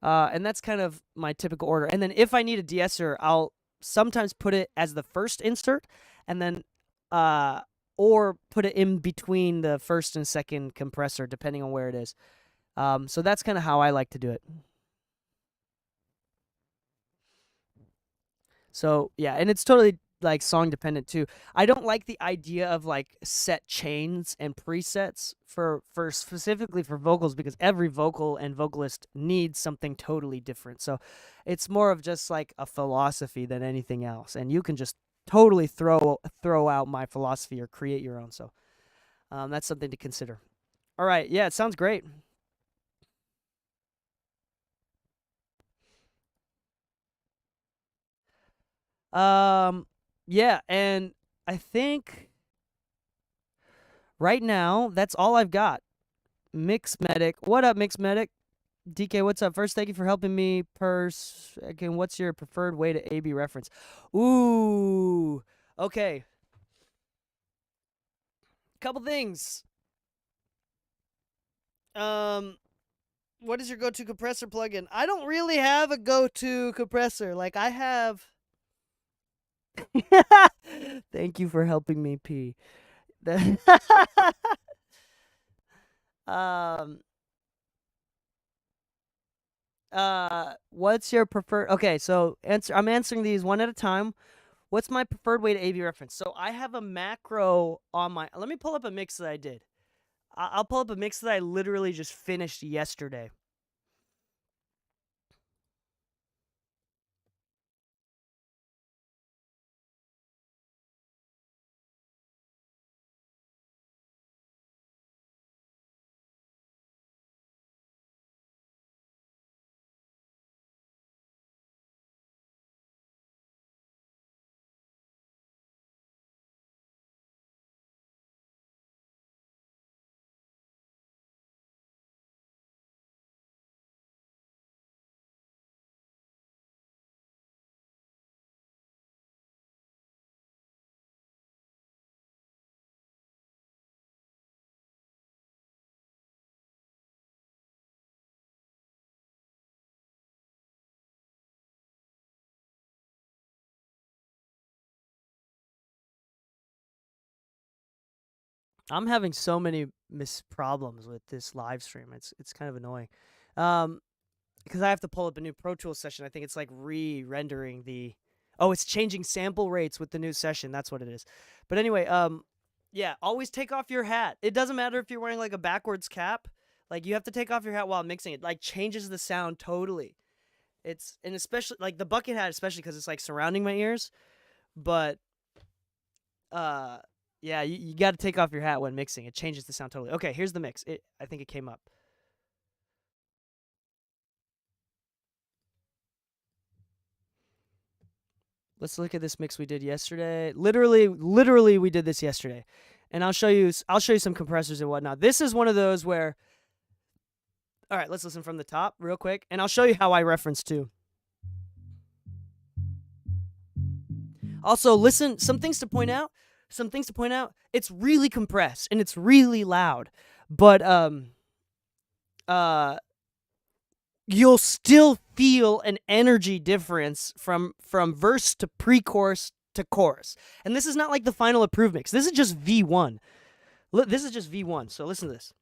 And that's kind of my typical order. And then if I need a de-esser, I'll sometimes put it as the first insert, and then or put it in between the first and second compressor, depending on where it is. So that's kind of how I like to do it. So yeah, and it's totally like song dependent too. I don't like the idea of like set chains and presets for specifically for vocals, because every vocal and vocalist needs something totally different. So it's more of just like a philosophy than anything else, and you can just totally throw out my philosophy or create your own. So that's something to consider. All right, yeah, it sounds great. Yeah, and I think right now that's all I've got. Mix Medic. What up, Mix Medic? DK, what's up? First, thank you for helping me per second. What's your preferred way to A/B reference? Ooh, okay. Couple things. What is your go-to compressor plugin? I don't really have a go-to compressor. Like, I have... Thank you for helping me pee. What's your preferred... Okay, so I'm answering these one at a time. What's my preferred way to A/B reference? So I have a macro on my... Let me pull up a mix that I did. I'll pull up a mix that I literally just finished yesterday. I'm having so many problems with this live stream. It's kind of annoying. Because I have to pull up a new Pro Tools session. I think it's like re-rendering the... Oh, it's changing sample rates with the new session. That's what it is. But anyway, yeah, always take off your hat. It doesn't matter if you're wearing like a backwards cap. Like, you have to take off your hat while mixing it. Like, changes the sound totally. And especially like the bucket hat, especially because it's like surrounding my ears. But yeah, you got to take off your hat when mixing. It changes the sound totally. Okay, here's the mix. I think it came up. Let's look at this mix we did yesterday. Literally, we did this yesterday, and I'll show you some compressors and whatnot. This is one of those where. All right, let's listen from the top real quick, and I'll show you how I reference too. Also, listen. Some things to point out. It's really compressed and it's really loud, but you'll still feel an energy difference from verse to pre-chorus to chorus. And this is not like the final approved mix. This is just V1. This is just V1. So listen to this.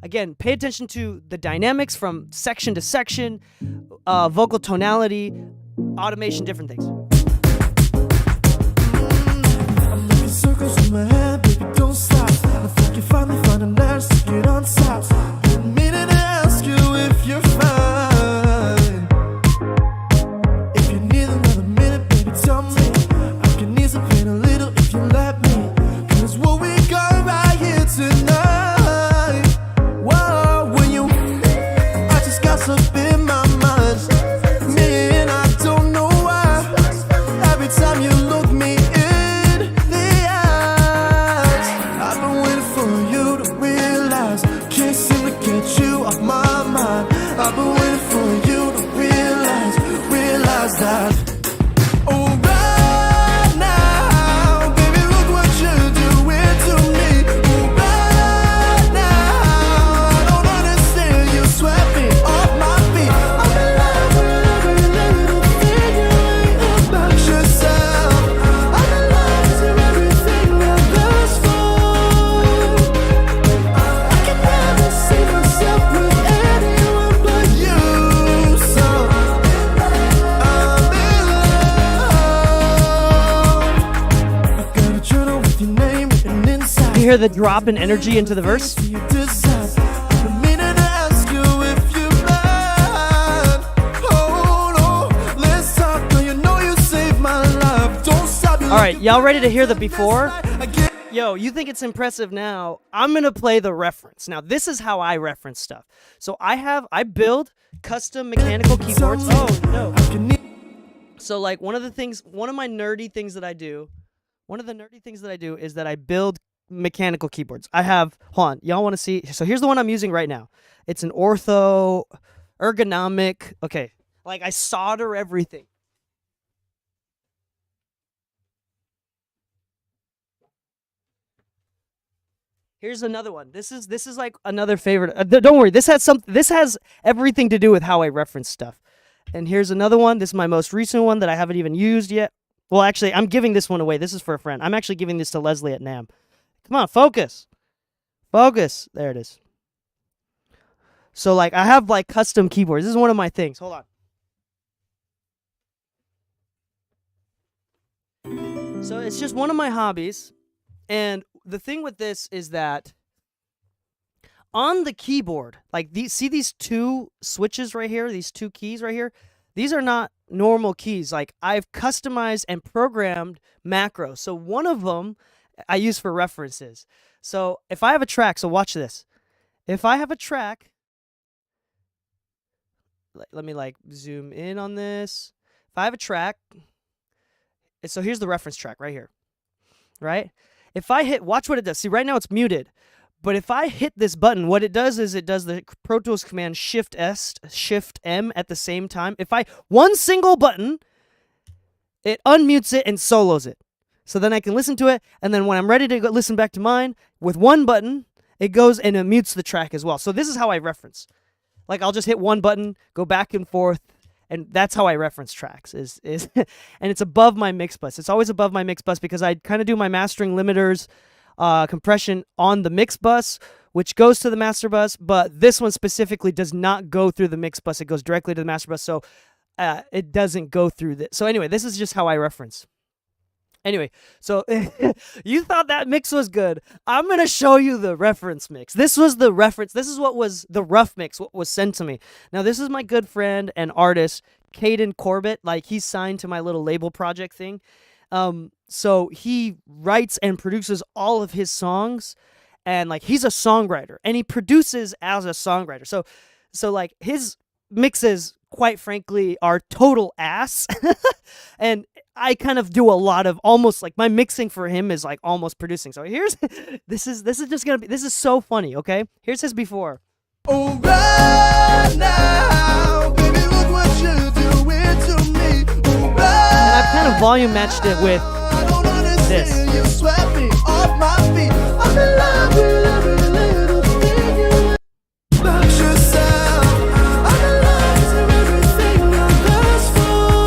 Again, pay attention to the dynamics from section to section, vocal tonality, automation, different things. Circles in my head, baby, don't stop. I think you finally found an answer to get on top. Been meaning to ask you if you're fine. If you need another minute, baby, tell me. I can ease the pain a little if you let me. Cause what we got right here tonight. Whoa, when you, I just got something in my mind. Man, I don't know why. hear the drop in energy into the verse? You decide. I'm meaning to ask you if you mind. Oh no, let's talk. Girl, you know you saved my life. Don't stop. All right, y'all ready to hear the before? I get Yo, you think it's impressive now? I'm gonna play the reference. Now, this is how I reference stuff. So I build custom mechanical keyboards. Oh no. I can need So like one of the nerdy things that I do is that I build mechanical keyboards. I have, hold on, y'all want to see? So here's the one I'm using right now. It's an ortho ergonomic. Okay, like I solder everything. Here's another one. This is like another favorite. Don't worry. This has everything to do with how I reference stuff. And here's another one. This is my most recent one that I haven't even used yet. Well, actually, I'm giving this one away. This is for a friend. I'm actually giving this to Leslie at NAM. Come on, focus. Focus. There it is. So like I have like custom keyboards. This is one of my things. Hold on. So it's just one of my hobbies. And the thing with this is that on the keyboard, like see these two switches right here, these two keys right here, these are not normal keys. Like I've customized and programmed macros. So one of them I use for references. So if I have a track, so watch this. If I have a track, let me like zoom in on this. If I have a track, so here's the reference track right here, right? If I hit, watch what it does. See, right now it's muted. But if I hit this button, what it does is it does the Pro Tools command Shift S, Shift M at the same time. If one single button, it unmutes it and solos it. So then I can listen to it, and then when I'm ready to listen back to mine, with one button, it goes and it mutes the track as well. So this is how I reference. Like I'll just hit one button, go back and forth, and that's how I reference tracks. Is and it's above my mix bus. It's always above my mix bus because I kind of do my mastering limiters, compression on the mix bus, which goes to the master bus, but this one specifically does not go through the mix bus. It goes directly to the master bus, so it doesn't go through this. So anyway, this is just how I reference. Anyway, so you thought that mix was good. I'm going to show you the reference mix. This was the reference. This is what was the rough mix, what was sent to me. Now, this is my good friend and artist, Caden Corbett. Like, he's signed to my little label project thing. So he writes and produces all of his songs, and like he's a songwriter, and he produces as a songwriter. So like his mixes, quite frankly, are total ass, and I kind of do a lot of almost like my mixing for him is like almost producing. So here's this is just gonna be, this is so funny. Okay, here's his before. oh right now, baby, look what you're doing to me. Oh, right And I've kind of volume matched it with I don't understand. this. You swept me off my feet. I'm in love with every little thing you about yourself. I'm in love with everything you're best for.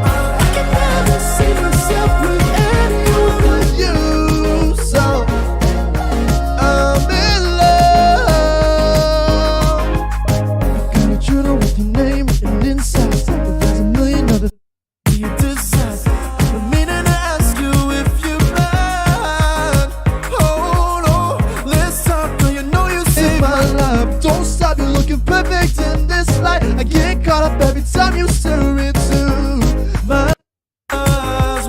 I can never see myself with anyone but you. So I'm in love. You got a journal with your name written inside, but there's a million other. You decide. I'm meaning to ask you if you mind. Oh no, let's talk. Girl, you know you saved my life. Don't stop, you're looking perfect in this light. I get caught up every time you stare into my eyes.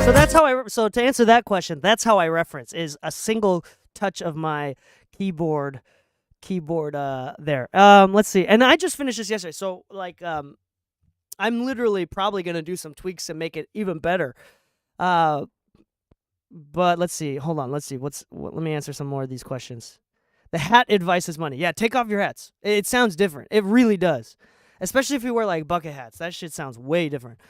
So that's how so to answer that question, that's how I reference is a single touch of my keyboard there. Let's see. And I just finished this yesterday. So like I'm literally probably going to do some tweaks and make it even better. But let's see. Hold on. Let's see. Let me answer some more of these questions. The hat advice is money. Yeah, take off your hats. It sounds different. It really does. Especially if you wear like bucket hats. That shit sounds way different.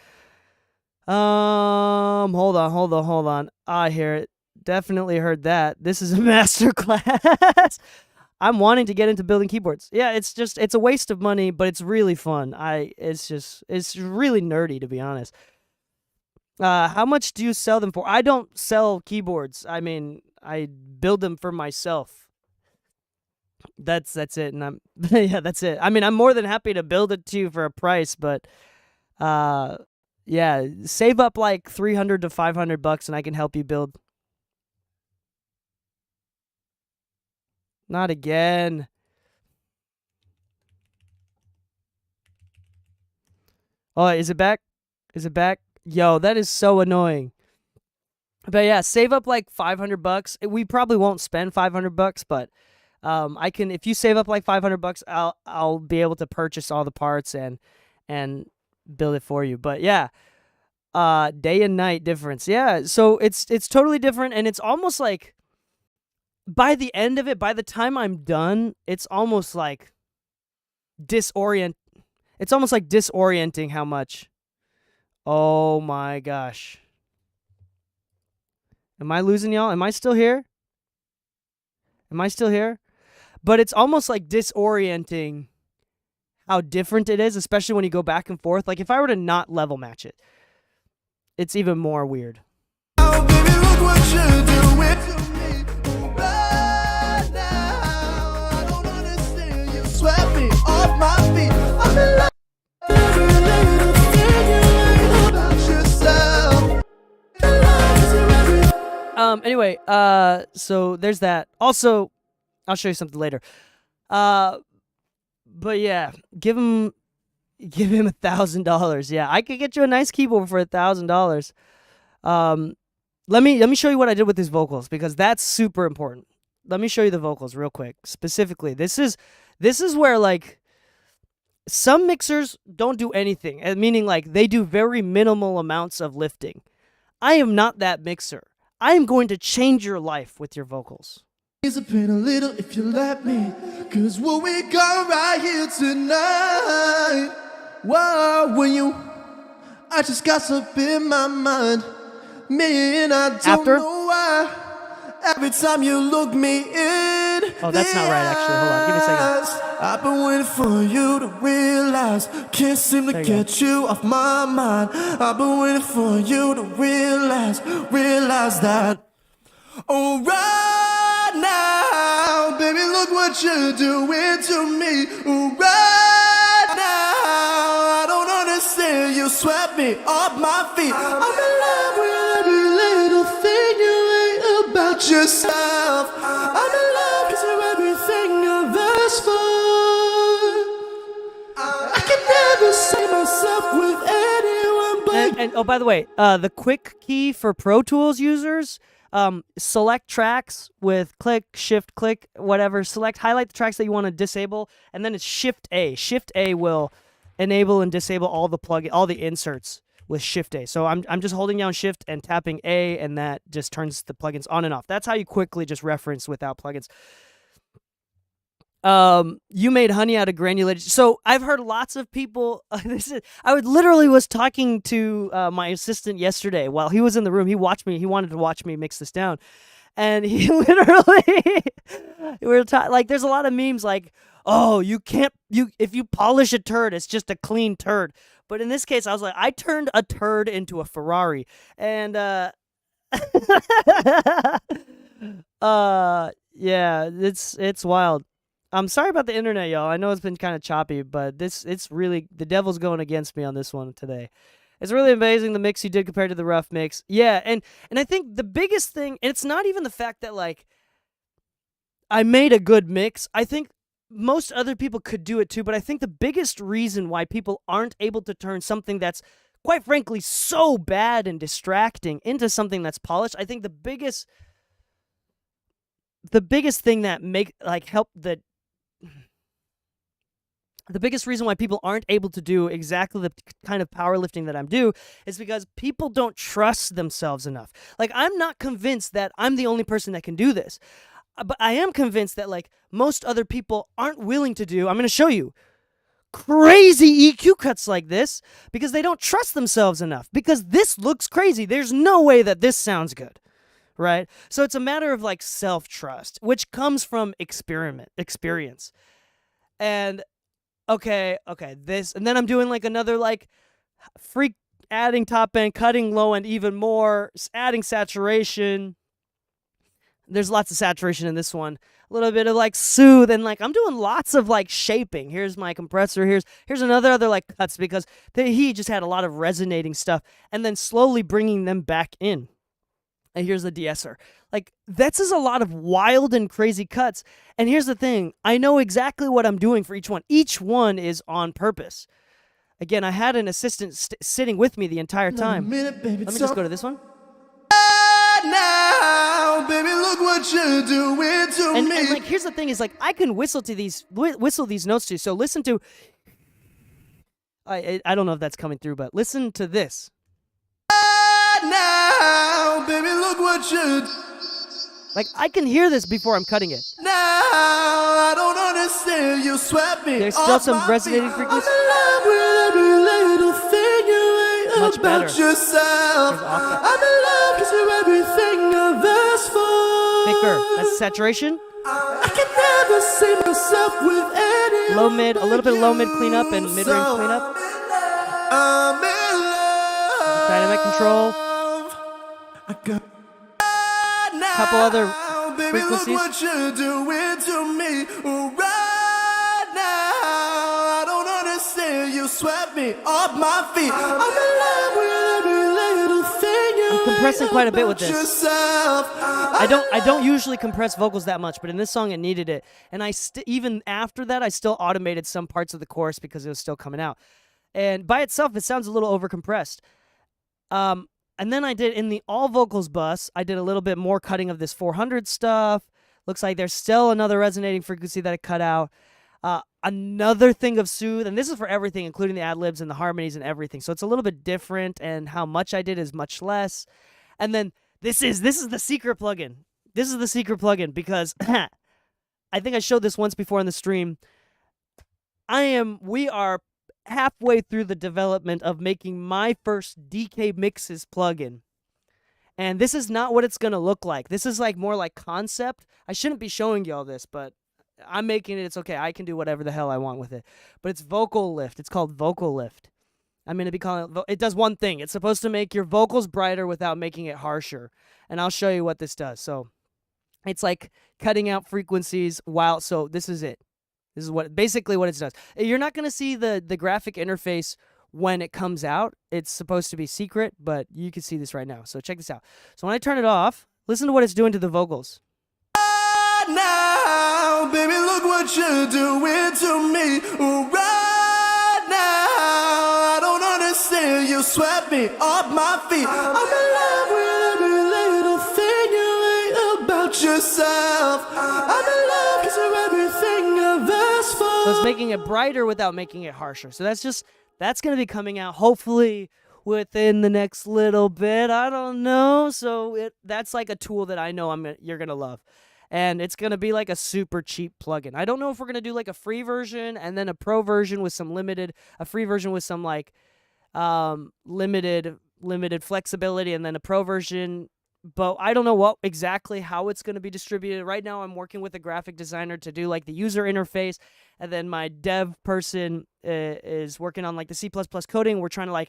Hold on. I hear it. Definitely heard that. This is a master class. I'm wanting to get into building keyboards. Yeah, it's a waste of money, but it's really fun. It's really nerdy, to be honest. How much do you sell them for? I don't sell keyboards. I mean, I build them for myself. That's it. And yeah, that's it. I mean, I'm more than happy to build it to you for a price, but yeah, save up like $300 to $500 and I can help you build Not again. Oh, is it back? Is it back? Yo, that is so annoying. But yeah, save up like $500. We probably won't spend $500, but I can. If you save up like $500, I'll be able to purchase all the parts and build it for you. But yeah, day and night difference. Yeah, so it's totally different, and it's almost like by the end of it, by the time I'm done, it's almost like It's almost like disorienting how much. Oh my gosh. Am I losing y'all? Am I still here? Am I still here? But it's almost like disorienting how different it is, especially when you go back and forth. Like if I were to not level match it, it's even more weird. Oh, baby, look what you're doing to me right now. I don't understand. You swept me off my feet. I'm in love with every little thing you ain't about yourself. Your love is everything. Anyway, so there's that. Also, I'll show you something later. But yeah, give him $1,000. Yeah, I could get you a nice keyboard for $1,000. Let me show you what I did with these vocals, because that's super important. Let me show you the vocals real quick. Specifically, this is where like some mixers don't do anything, meaning like they do very minimal amounts of lifting. I am not that mixer. I am going to change your life with your vocals. Ease the pain a little if you let me, 'cause what we got right here tonight. Whoa, I just got something in my mind. Man, I don't After? know why. Every time you look me in. Oh, that's not right, actually. Hold on, give me a second. second. I've been waiting for you to realize. Can't seem to There you go. get you off my mind. I've been waiting for you to realize that. Oh, right now, baby, look what you're doing to me. Oh, right now, I don't understand. You swept me off my feet. I'm in love with every little thing you ain't about yourself. I'm in love 'cause you're everything I've asked for. I can never see myself with anyone but And oh, by the way, the quick key for Pro Tools users, select tracks with click, shift, click, whatever. Highlight the tracks that you want to disable, and then it's Shift A. Shift A will enable and disable all the inserts with Shift A. So I'm just holding down Shift and tapping A, and that just turns the plugins on and off. That's how you quickly just reference without plugins. You made honey out of granulated. So I've heard lots of people. I literally was talking to my assistant yesterday while he was in the room. He watched me. He wanted to watch me mix this down, and he literally like. There's a lot of memes like, "Oh, if you polish a turd, it's just a clean turd." But in this case, I was like, I turned a turd into a Ferrari, and yeah, it's wild. I'm sorry about the internet, y'all. I know it's been kind of choppy, but it's really, the devil's going against me on this one today. It's really amazing the mix you did compared to the rough mix. Yeah, and I think the biggest thing, and it's not even the fact that like I made a good mix. I think most other people could do it too, but I think the biggest reason why people aren't able to turn something that's quite frankly so bad and distracting into something that's polished, I think the biggest thing that the biggest reason why people aren't able to do exactly the kind of powerlifting that I'm doing is because people don't trust themselves enough. Like, I'm not convinced that I'm the only person that can do this, but I am convinced that like most other people aren't willing to do. I'm going to show you crazy EQ cuts like this because they don't trust themselves enough, because this looks crazy. There's no way that this sounds good. Right? So it's a matter of like self-trust, which comes from experience. And okay, this, and then I'm doing like another like freak adding top end, cutting low end even more, adding saturation. There's lots of saturation in this one. A little bit of like soothe, and like I'm doing lots of like shaping. Here's my compressor. Here's another like cuts, because he just had a lot of resonating stuff, and then slowly bringing them back in. and here's the de-esser. Like, that's just a lot of wild and crazy cuts. And here's the thing. I know exactly what I'm doing for each one. Each one is on purpose. Again, I had an assistant sitting with me the entire time. Minute, baby, Let me just go to this one. now, baby, look what you're doing to And me. like, here's the thing is, like, I can whistle these notes to you. So listen to, I don't know if that's coming through, but listen to this. Now, baby, look what you. Like, I can hear this before I'm cutting it. Now, I don't understand. You swept me. There's still off some my resonating feet. frequencies. I'm in love with every little thing you ain't Much about better. yourself. There's off that. I'm in love 'cause you're everything I've asked for. Thicker. That's saturation. I can never see myself with any Low mid, a little bit low mid but cleanup you. and mid range So, cleanup. I'm in love. Dynamic control. I got Couple other baby, frequencies. look what you're doing to me right now. I don't understand. You swept me off my feet. I'm in love with every little thing you I'm compressing ain't quite a bit with about this. yourself. I don't usually compress vocals that much, but in this song it needed it. And even after that, I still automated some parts of the chorus because it was still coming out. And by itself, it sounds a little overcompressed. And then I did in the all vocals bus, I did a little bit more cutting of this 400 stuff. Looks like there's still another resonating frequency that I cut out. Another thing of soothe, and this is for everything, including the ad-libs and the harmonies and everything. So it's a little bit different, and how much I did is much less. And then this is the secret plugin. This is the secret plugin because I think I showed this once before in the stream. We are halfway through the development of making my first DK Mixes plugin. And this is not what it's going to look like. This is like more like concept. I shouldn't be showing y'all this, but I'm making it. It's okay. I can do whatever the hell I want with it. But it's Vocal Lift. It's called Vocal Lift. I'm going to be calling it. It does one thing. It's supposed to make your vocals brighter without making it harsher. And I'll show you what this does. So it's like cutting out frequencies while. So this is it. This is basically what it does. You're not going to see the graphic interface when it comes out. It's supposed to be secret, but you can see this right now. So check this out. So when I turn it off, listen to what it's doing to the vocals. Now, baby, look what you're doing to me right now. I don't understand. You swept me off my feet. I'm in love with every little thing you ain't about yourself. I'm in love 'cause you're everything I've asked for. So it's making it brighter without making it harsher. So that's going to be coming out hopefully within the next little bit. I don't know. So that's like a tool that I know you're going to love. And it's going to be like a super cheap plugin. I don't know if we're going to do like a free version and then a pro version with some a free version with some like limited flexibility, and then a pro version. But I don't know exactly how it's going to be distributed. Right now I'm working with a graphic designer to do like the user interface, and then my dev person is working on like the C++ coding. We're trying to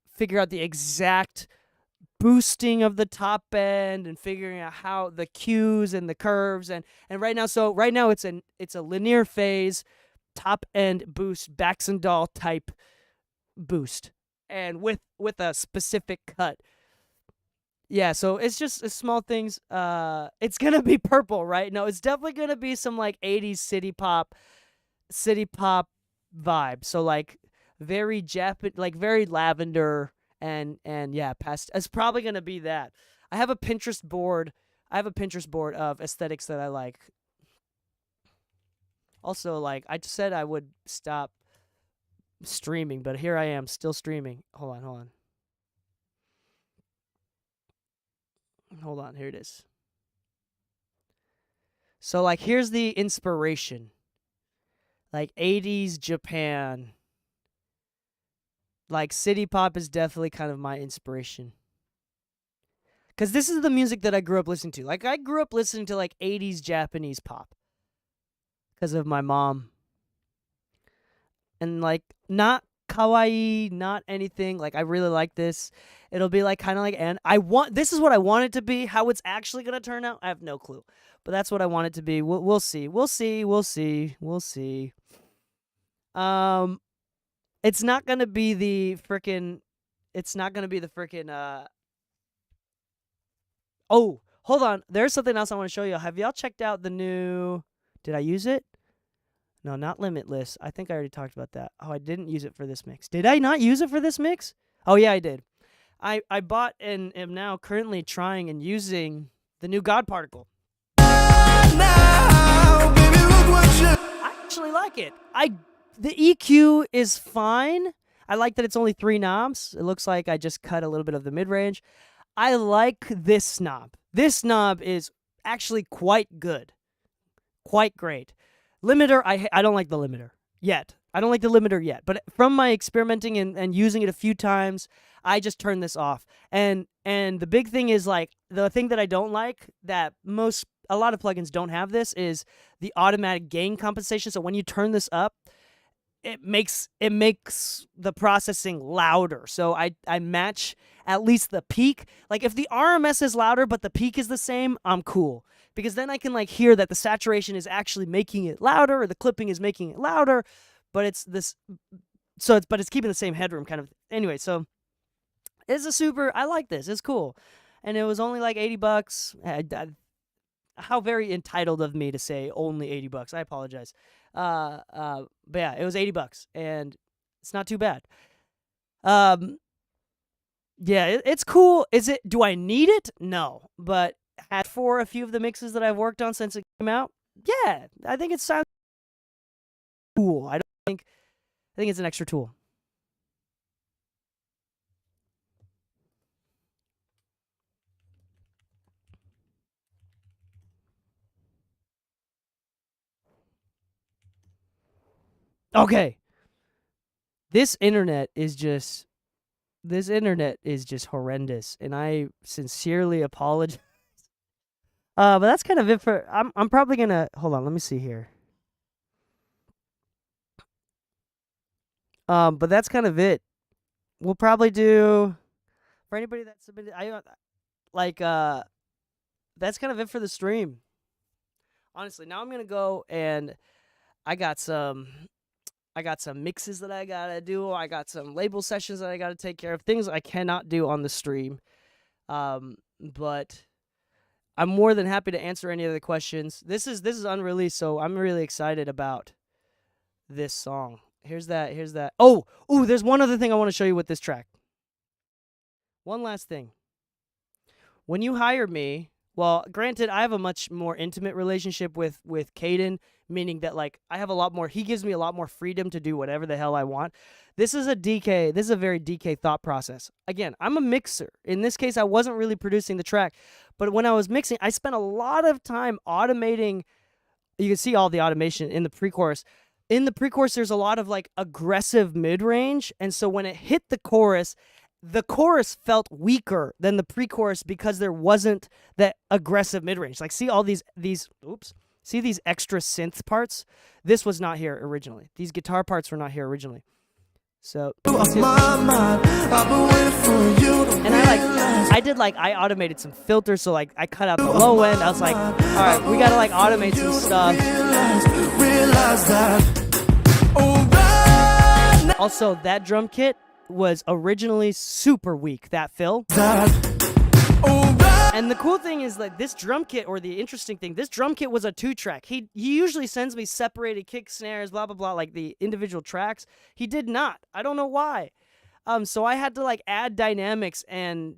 figure out the exact boosting of the top end and figuring out how the cues and the curves and right now it's a linear phase top end boost Baxandall type boost, and with a specific cut. Yeah, so it's just small things. It's gonna be purple, right? No, it's definitely gonna be some like 80s city pop vibe. So like very like very lavender and yeah, it's probably gonna be that. I have a Pinterest board of aesthetics that I like. Also, like I just said I would stop streaming, but here I am still streaming. Hold on, here it is. So like here's the inspiration. Like 80s Japan. Like city pop is definitely kind of my inspiration. Cuz this is the music that I grew up listening to. Like I grew up listening to like 80s Japanese pop because of my mom. And like not kawaii, not anything. Like I really like this. It'll be like kind of like, and this is what I want it to be. How it's actually going to turn out, I have no clue. But that's what I want it to be. We'll see. It's not going to be the freaking Oh, hold on. There's something else I want to show you. Have y'all checked out the new? Did I use it? No, not Limitless. I think I already talked about that. Oh, I didn't use it for this mix. Did I not use it for this mix? Oh yeah, I did. I bought and am now currently trying and using the new God Particle. Now, baby, look what you. I actually like it. The EQ is fine. I like that it's only 3 knobs. It looks like I just cut a little bit of the mid-range. I like this knob. This knob is actually quite good. Quite great. Limiter, I don't like the limiter yet. I don't like the limiter yet. But from my experimenting and using it a few times, I just turned this off. And the big thing is, like, the thing that I don't like that a lot of plugins don't have this is the automatic gain compensation. So when you turn this up, it makes the processing louder. So I match at least the peak. Like, if the RMS is louder but the peak is the same, I'm cool. Because then I can, like, hear that the saturation is actually making it louder or the clipping is making it louder, but it's keeping the same headroom kind of. Anyway, so I like this. It's cool. And it was only like $80. How very entitled of me to say only $80. I apologize. But yeah, it was $80 and it's not too bad. Yeah, it's cool. Do I need it? No, but for a few of the mixes that I've worked on since it came out, yeah, I think it sounds cool. I think it's an extra tool. Okay. This internet is just horrendous, and I sincerely apologize. But that's kind of it for. I'm probably gonna hold on. Let me see here. But that's kind of it. We'll probably do for anybody that submitted. That's kind of it for the stream. Honestly, now I'm gonna go and I got some mixes that I gotta do. I got some label sessions that I gotta take care of. Things I cannot do on the stream. But I'm more than happy to answer any other questions. This is unreleased, so I'm really excited about this song. Here's that. Oh, there's one other thing I want to show you with this track. One last thing. When you hire me, well, granted, I have a much more intimate relationship with Caden, meaning that, like, he gives me a lot more freedom to do whatever the hell I want. This is a very DK thought process. Again, I'm a mixer. In this case, I wasn't really producing the track, but when I was mixing, I spent a lot of time automating. You can see all the automation in the pre-chorus. In the pre-chorus, there's a lot of, like, aggressive mid-range, and so when it hit the chorus felt weaker than the pre-chorus because there wasn't that aggressive mid-range. Like, see all these see these extra synth parts? This was not here originally. These guitar parts were not here originally. So, and I automated some filters, so, like, I cut out the low end. I was like, all right, we gotta, like, automate some stuff. Also, that drum kit was originally super weak, that fill. And the cool thing is, like, this drum kit, or the interesting thing, this drum kit was a 2-track. He usually sends me separated kick, snares, blah, blah, blah, like the individual tracks. He did not. I don't know why. So I had to, like, add dynamics and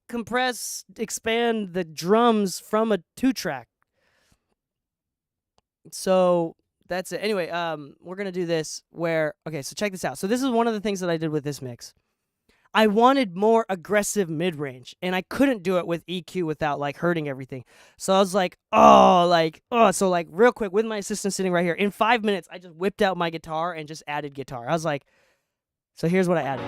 compress, expand the drums from a 2-track. So that's it. Anyway, we're going to do this okay, so check this out. So this is one of the things that I did with this mix. I wanted more aggressive mid-range, and I couldn't do it with EQ without, like, hurting everything. So I was like, so, like, real quick, with my assistant sitting right here, in 5 minutes, I just whipped out my guitar and just added guitar. I was like, so here's what I added.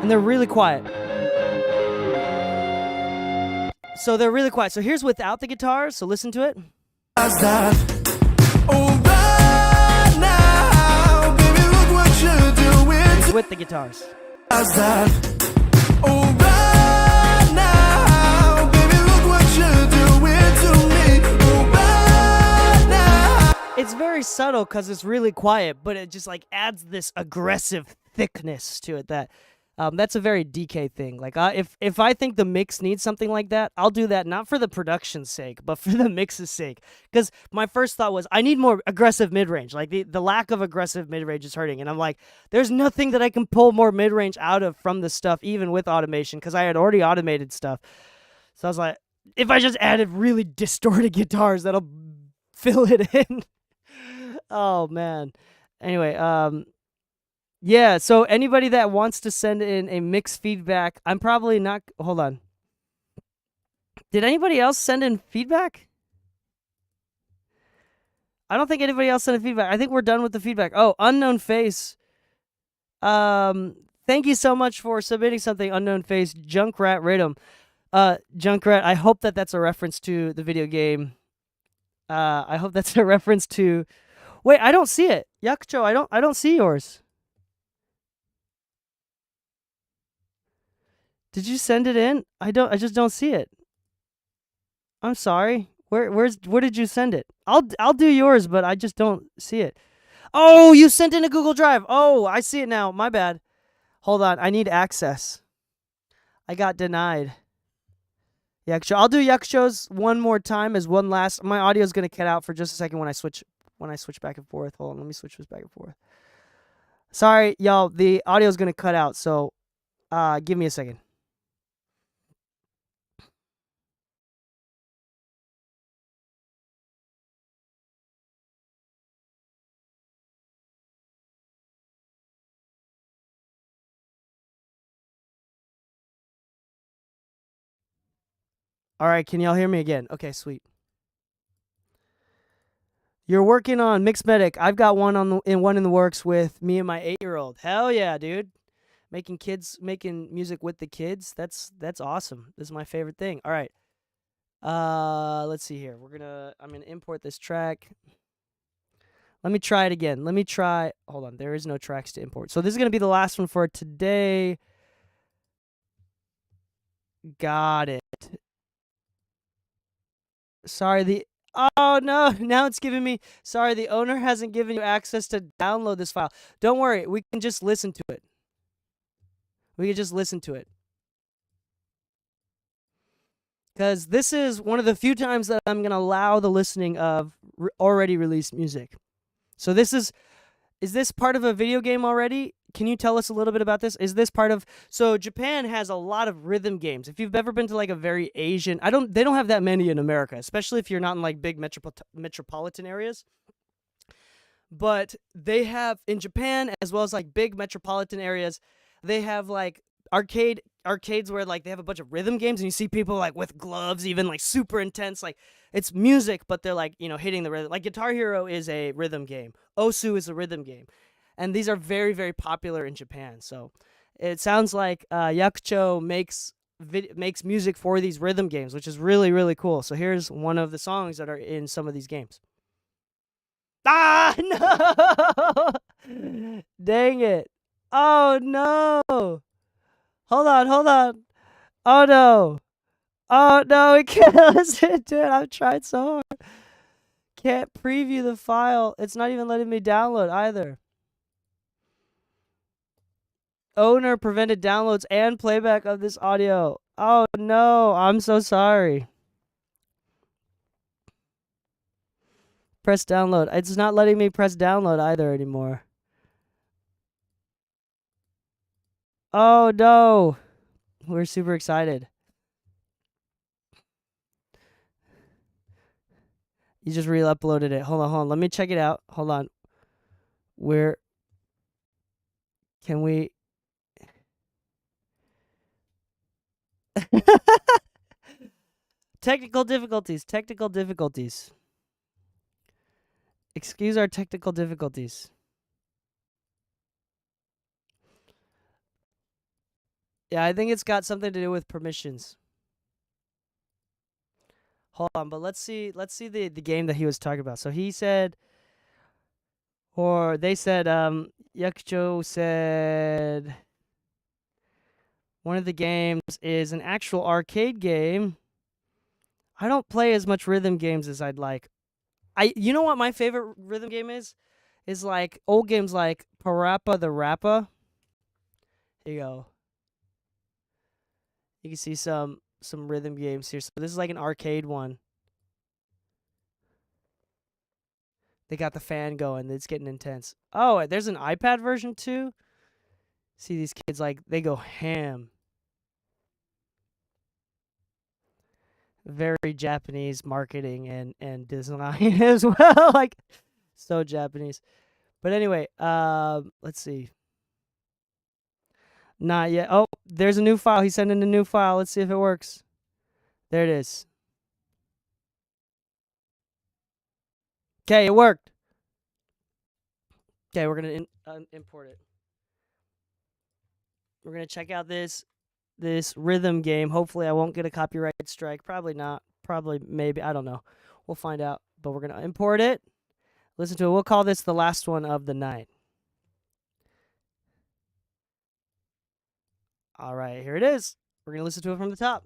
And they're really quiet. So they're really quiet. So here's without the guitars, so listen to it. It's with the guitars. It's it's very subtle because it's really quiet, but it just like adds this aggressive thickness to it that that's a very DK thing. Like if I think the mix needs something like that, I'll do that, not for the production's sake, but for the mix's sake. Because my first thought was I need more aggressive mid-range. Like the lack of aggressive mid-range is hurting. And I'm like, there's nothing that I can pull more mid-range out of from this stuff, even with automation, because I had already automated stuff. So I was like, if I just added really distorted guitars, that'll fill it in. Oh man. Anyway, yeah, so anybody that wants to send in a mix feedback, I'm probably not. Hold on. Did anybody else send in feedback? I don't think anybody else sent in feedback. I think we're done with the feedback. Oh, Unknown Face. Thank you so much for submitting something, Unknown Face. Junkrat Rhythm. Junkrat, I hope that that's a reference to the video game. I hope that's a reference to. Wait, I don't see it. Yakucho, I don't see yours. Did you send it in? I just don't see it. I'm sorry. Where did you send it? I'll do yours, but I just don't see it. Oh, you sent in a Google Drive. Oh, I see it now. My bad. Hold on. I need access. I got denied. Yakucho. I'll do Yakucho's one more time as one last. My audio is going to cut out for just a second when I switch back and forth. Hold on. Let me switch this back and forth. Sorry, y'all. The audio is going to cut out, so give me a second. All right, can y'all hear me again? Okay, sweet. You're working on Mixmedic. I've got one in the works with me and my 8-year-old. Hell yeah, dude. Making music with the kids. That's awesome. This is my favorite thing. All right. Let's see here. I'm gonna import this track. Let me try it again. Hold on. There is no tracks to import. So this is gonna be the last one for today. Got it. Sorry, oh no, now it's giving me, sorry, the owner hasn't given you access to download this file. Don't worry, we can just listen to it. Because this is one of the few times that I'm going to allow the listening of already released music. So is this part of a video game already? Can you tell us a little bit about this? Is this part of, so Japan has a lot of rhythm games. If you've ever been to like a very Asian, they don't have that many in America, especially if you're not in like big metropolitan areas. But they have in Japan, as well as like big metropolitan areas, they have like arcades where like they have a bunch of rhythm games, and you see people like with gloves, even like super intense, like it's music, but they're like, hitting the rhythm. Like Guitar Hero is a rhythm game. Osu is a rhythm game. And these are very, very popular in Japan. So it sounds like Yakucho makes music for these rhythm games, which is really, really cool. So here's one of the songs that are in some of these games. Ah, no! Dang it. Oh, no. Hold on. Oh, no. Oh, no, it can't listen to it. I've tried so hard. Can't preview the file. It's not even letting me download either. Owner prevented downloads and playback of this audio. Oh no, I'm so sorry. Press download. It's not letting me press download either anymore. Oh no. We're super excited. You just re-uploaded it. Hold on. Let me check it out. Hold on. Where can we... Technical difficulties. Excuse our technical difficulties. Yeah, I think it's got something to do with permissions. Hold on, but let's see the game that he was talking about. So he said, or they said, Yakucho said one of the games is an actual arcade game. I don't play as much rhythm games as I'd like. You know what my favorite rhythm game is? Is like old games like Parappa the Rappa. Here you go. You can see some rhythm games here. So this is like an arcade one. They got the fan going. It's getting intense. Oh, there's an iPad version too. See these kids like they go ham. Very Japanese marketing and design as well. Like so Japanese. But anyway, let's see. Not yet. Oh, there's a new file. He's sending a new file. Let's see if it works. There it is. Okay, it worked. Okay, we're gonna import it. We're gonna check out this rhythm game. Hopefully, I won't get a copyright strike. Probably not. Probably, maybe. I don't know. We'll find out. But we're gonna import it. Listen to it. We'll call this the last one of the night. All right, here it is. We're gonna listen to it from the top.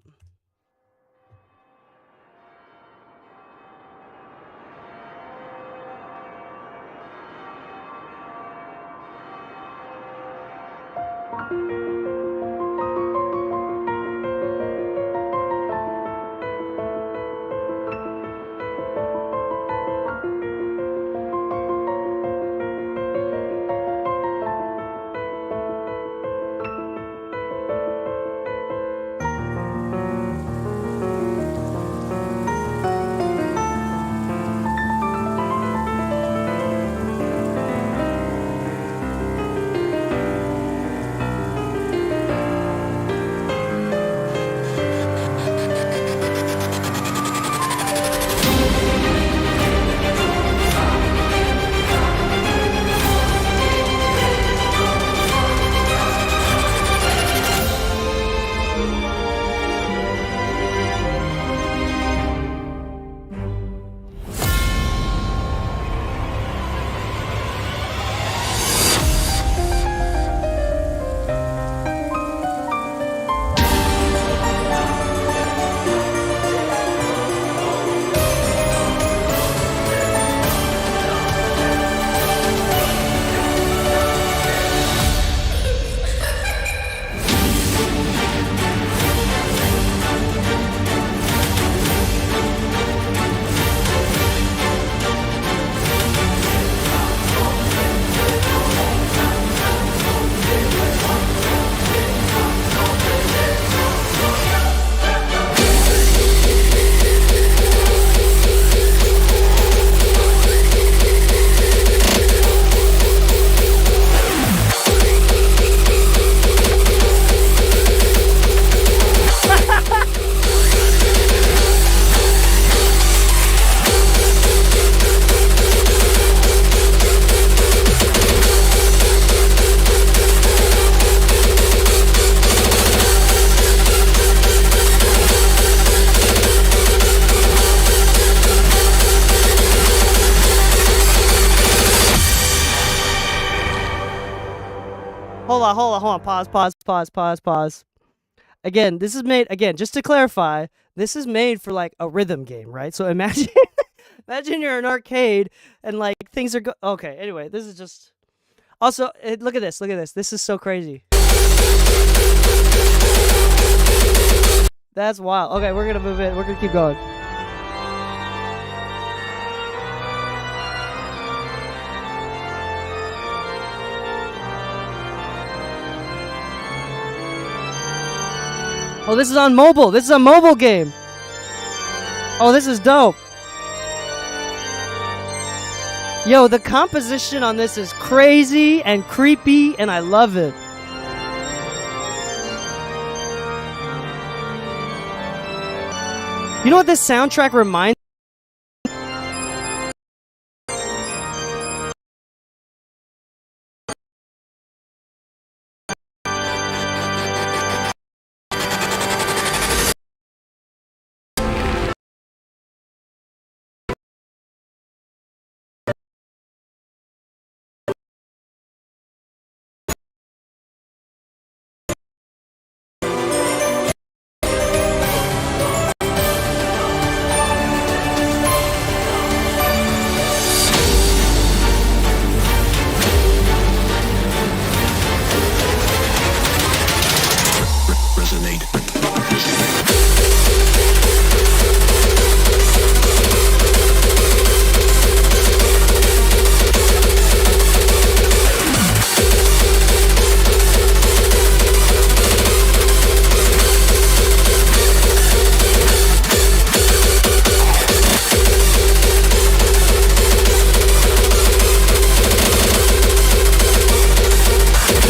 Hold on. Pause. Again, this is made, just to clarify, this is made for like a rhythm game, right? So imagine, imagine you're in an arcade and like things are okay, anyway, this is just, also, look at this. This is so crazy. That's wild. Okay, we're gonna move in. We're gonna keep going. Oh, this is on mobile. This is a mobile game. Oh, this is dope. Yo, the composition on this is crazy and creepy, and I love it. You know what this soundtrack reminds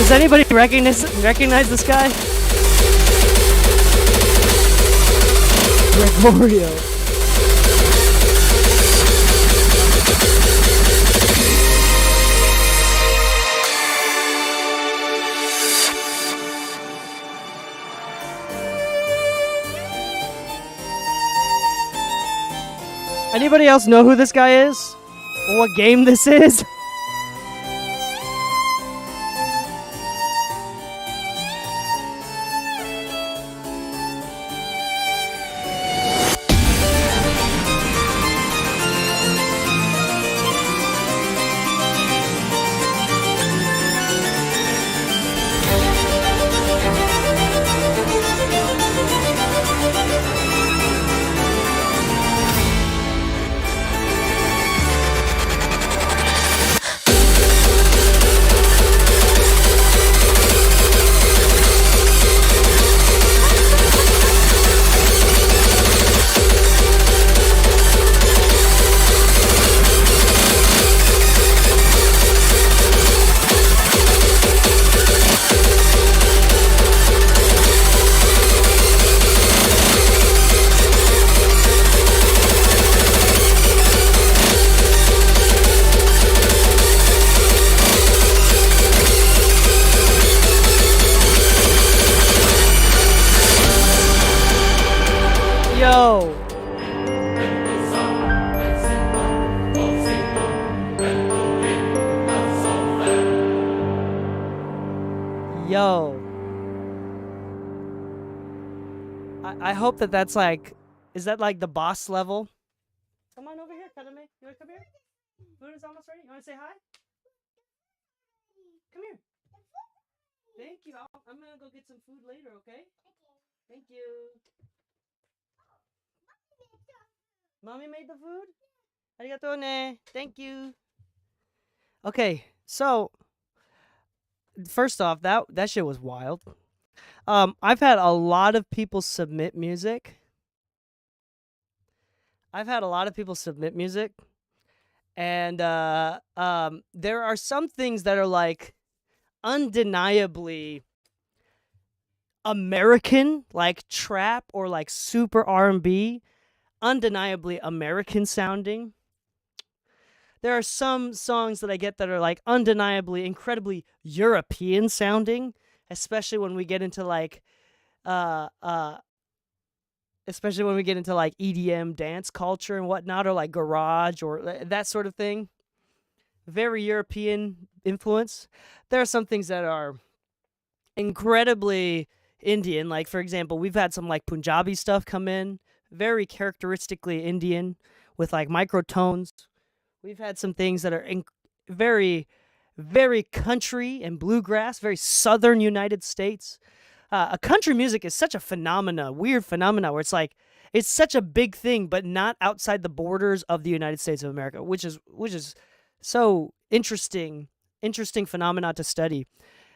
Does anybody recognize this guy? Gregorio. Anybody else know who this guy is? Or what game this is? Yo. Yo. I hope that that's like, is that like the boss level? Come on over here, Kadame. You wanna come here? Food is almost ready. You wanna say hi? Come here. Thank you. I'm gonna go get some food later, okay? Thank you. Mommy made the food? Arigato ne. Thank you. Okay, so first off, that shit was wild. I've had a lot of people submit music. And there are some things that are like undeniably American, like trap or like super R&B, undeniably American sounding. There are some songs that I get that are like undeniably incredibly European sounding, especially when we get into like EDM dance culture and whatnot, or like garage or that sort of thing. Very European influence. There are some things that are incredibly Indian. Like, for example, we've had some like Punjabi stuff come in, very characteristically Indian with like microtones. We've had some things that are very, very country and bluegrass, very southern United States. Country music is such a weird phenomena, where it's like, it's such a big thing, but not outside the borders of the United States of America, which is so interesting phenomena to study.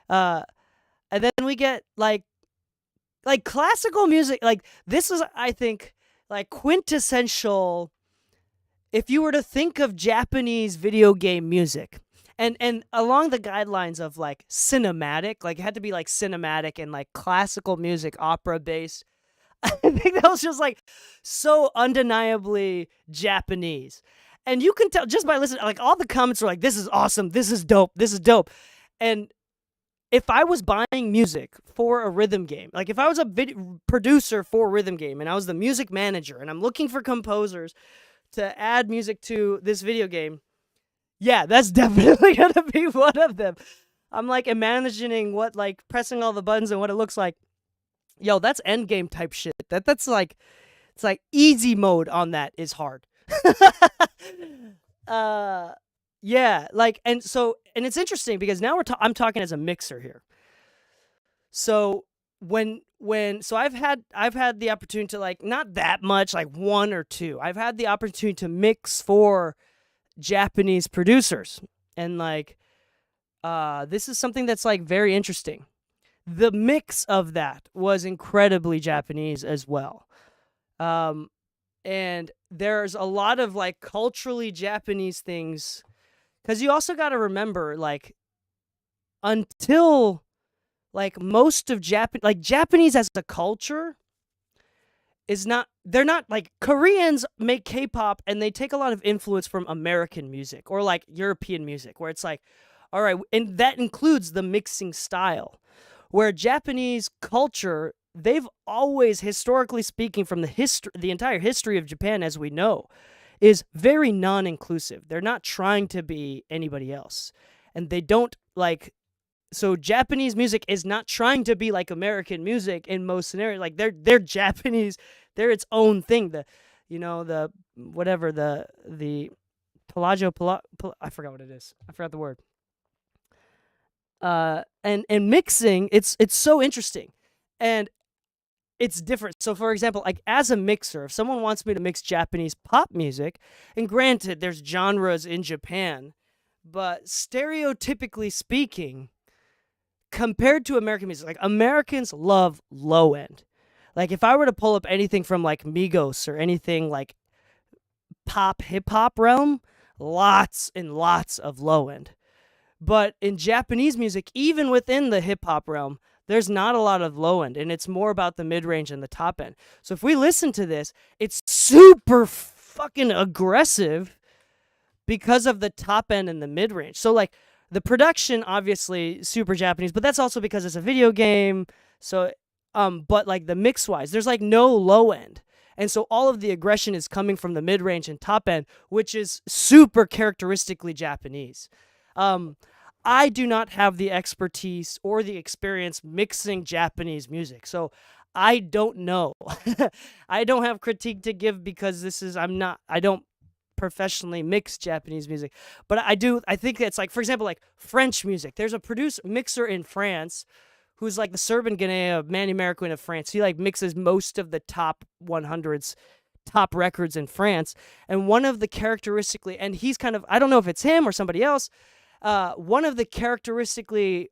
And then we get like classical music. Like, this is, I think, like quintessential. If you were to think of Japanese video game music, and along the guidelines of like cinematic, like it had to be like cinematic and like classical music, opera based. I think that was just like so undeniably Japanese. And you can tell just by listening, like all the comments were like, this is awesome, this is dope, this is dope. And if I was buying music for a rhythm game, like if I was a producer for a rhythm game and I was the music manager and I'm looking for composers to add music to this video game, yeah, that's definitely gonna be one of them. I'm like imagining what, like pressing all the buttons and what it looks like. Yo, that's endgame type shit. That's like, it's like easy mode on that is hard. Yeah, like, and it's interesting because now I'm talking as a mixer here. So so I've had the opportunity to, like, not that much, like one or two. I've had the opportunity to mix for Japanese producers, and like this is something that's like very interesting. The mix of that was incredibly Japanese as well. And there's a lot of like culturally Japanese things, because you also got to remember, like, until like most of Japanese as a culture is not, they're not like Koreans make K-pop and they take a lot of influence from American music or like European music, where it's like, all right, and that includes the mixing style, where Japanese culture, they've always, historically speaking, from the entire history of Japan as we know, is very non-inclusive. They're not trying to be anybody else, and they don't like. So Japanese music is not trying to be like American music in most scenarios. Like they're Japanese, they're its own thing. The whatever the I forgot what it is. I forgot the word. And mixing, it's so interesting, and it's different. So for example, like as a mixer, if someone wants me to mix Japanese pop music, and granted there's genres in Japan, but stereotypically speaking, compared to American music, like Americans love low end. Like if I were to pull up anything from like Migos or anything like pop hip hop realm, lots and lots of low end. But in Japanese music, even within the hip hop realm, there's not a lot of low end, and it's more about the mid range and the top end. So if we listen to this, it's super fucking aggressive because of the top end and the mid range. So like the production, obviously super Japanese, but that's also because it's a video game. So, but like the mix wise, there's like no low end. And so all of the aggression is coming from the mid range and top end, which is super characteristically Japanese. I do not have the expertise or the experience mixing Japanese music. So I don't know. I don't have critique to give because I don't professionally mix Japanese music, but I think it's like, for example, like French music. There's a mixer in France who's like the Serban Ghenea, Manny Marroquin of France. He like mixes most of the top 100s, top records in France. And one of the characteristically, and he's kind of, I don't know if it's him or somebody else, one of the characteristically,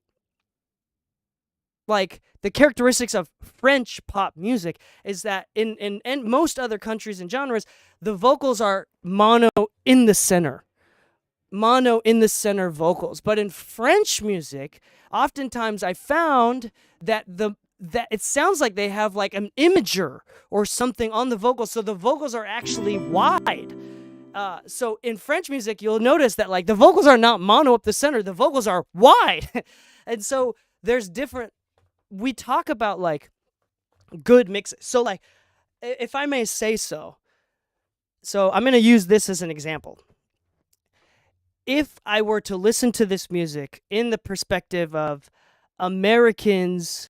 like the characteristics of French pop music is that in most other countries and genres, the vocals are mono in the center vocals. But in French music, oftentimes I found that it sounds like they have like an imager or something on the vocals, so the vocals are actually wide. So in French music, you'll notice that like the vocals are not mono up the center, the vocals are wide. And so there's different, we talk about like good mixes. So like, if I may say so I'm going to use this as an example. If I were to listen to this music in the perspective of Americans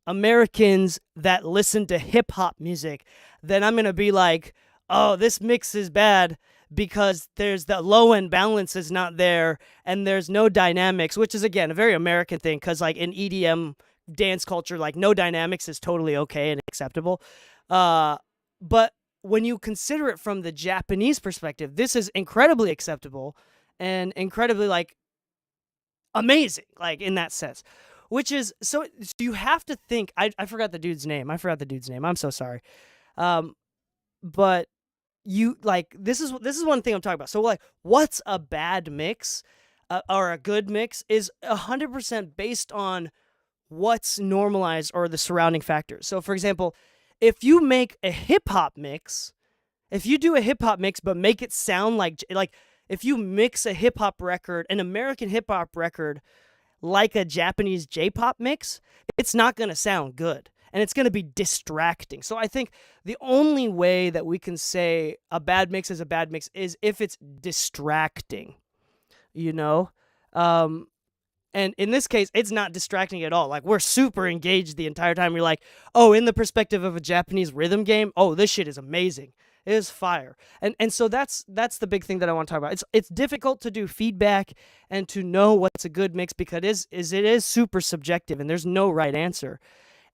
that listen to hip hop music, then I'm going to be like, oh, this mix is bad because there's the low end balance is not there and there's no dynamics, which is again a very American thing, because like in EDM dance culture, like no dynamics is totally okay and acceptable. But when you consider it from the Japanese perspective, this is incredibly acceptable and incredibly like amazing, like in that sense. Which is, so you have to think, I forgot the dude's name. I'm so sorry. But you like, this is one thing I'm talking about. So like, what's a bad mix or a good mix is 100% based on what's normalized or the surrounding factors. So for example, if you make a hip hop mix, if you do a hip hop mix but make it sound like if you mix a hip hop record, an American hip hop record, like a Japanese J-pop mix, it's not going to sound good and it's going to be distracting. So I think the only way that we can say a bad mix is a bad mix is if it's distracting, you know? And in this case, it's not distracting at all. Like, we're super engaged the entire time. You're like, oh, in the perspective of a Japanese rhythm game, oh, this shit is amazing. It is fire. And so that's the big thing that I want to talk about. It's difficult to do feedback and to know what's a good mix because it is super subjective and there's no right answer.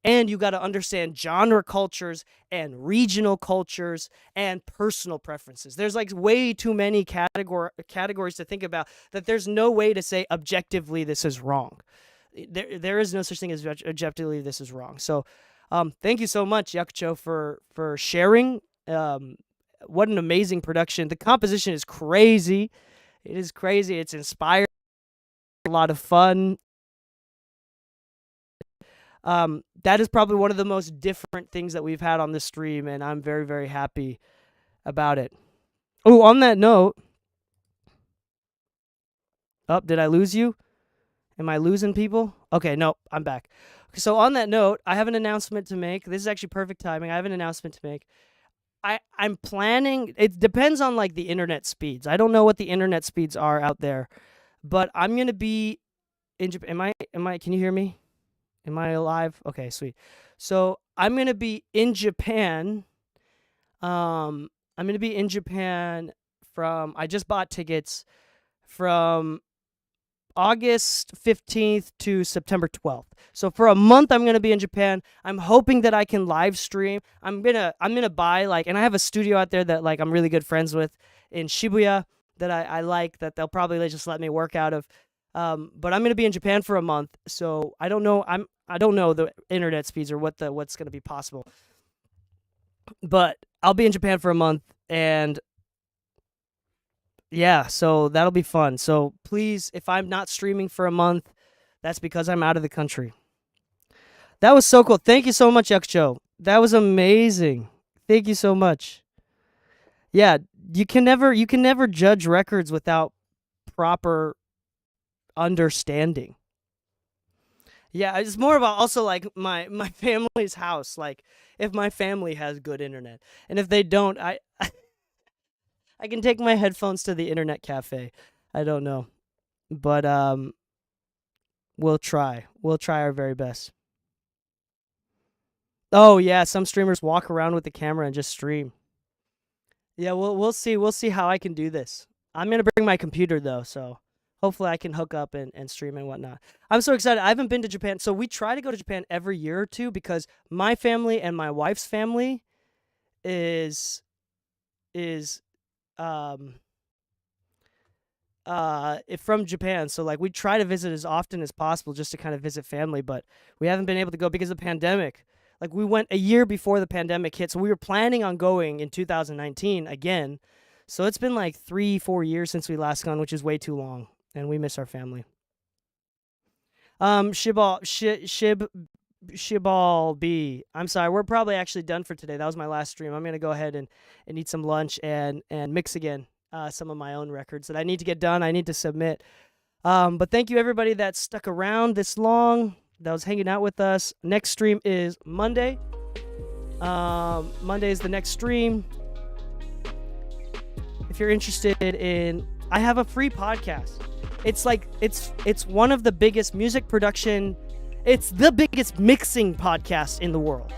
And you got to understand genre cultures and regional cultures and personal preferences. There's like way too many categories to think about that there's no way to say objectively this is wrong. There is no such thing as objectively this is wrong. So thank you so much, Yakucho, for sharing. What an amazing production. The composition is crazy. It is crazy. It's inspired. A lot of fun. That is probably one of the most different things that we've had on this stream, and I'm very, very happy about it. Oh, on that note, did I lose you? Am I losing people? Okay, no, I'm back. So on that note, I have an announcement to make. This is actually perfect timing. I have an announcement to make. I'm planning. It depends on like the internet speeds. I don't know what the internet speeds are out there, but I'm gonna be in Japan. Am I? Can you hear me? Am I alive? Okay, sweet. So I'm gonna be in Japan. I'm gonna be in Japan from. I just bought tickets from August 15th to September 12th. So for a month I'm going to be in Japan. I'm hoping that I can live stream. I'm going to buy like, and I have a studio out there that like I'm really good friends with in Shibuya that I like, that they'll probably just let me work out of. But I'm going to be in Japan for a month. So I don't know the internet speeds or what's going to be possible. But I'll be in Japan for a month, and yeah, so that'll be fun. So please, if I'm not streaming for a month, that's because I'm out of the country. That was so cool. Thank you so much, Yakucho. That was amazing. Thank you so much. Yeah, you can never judge records without proper understanding. Yeah, it's more about also like my family's house. Like if my family has good internet, and if they don't, I can take my headphones to the internet cafe. I don't know. But we'll try. We'll try our very best. Oh yeah, some streamers walk around with the camera and just stream. Yeah, we'll see. We'll see how I can do this. I'm gonna bring my computer though, so hopefully I can hook up and stream and whatnot. I'm so excited. I haven't been to Japan. So we try to go to Japan every year or two because my family and my wife's family is from Japan, so like we try to visit as often as possible just to kind of visit family, but we haven't been able to go because of the pandemic. Like we went a year before the pandemic hit, so we were planning on going in 2019 again. So it's been like 3-4 years since we last gone, which is way too long, and we miss our family. Shibal B. I'm sorry, we're probably actually done for today. That was my last stream. I'm gonna go ahead and eat some lunch and mix again some of my own records that I need to get done. I need to submit. But thank you everybody that stuck around this long, that was hanging out with us. Next stream is Monday. Monday is the next stream. If you're interested in, I have a free podcast. It's like it's one of the biggest music production. It's the biggest mixing podcast in the world,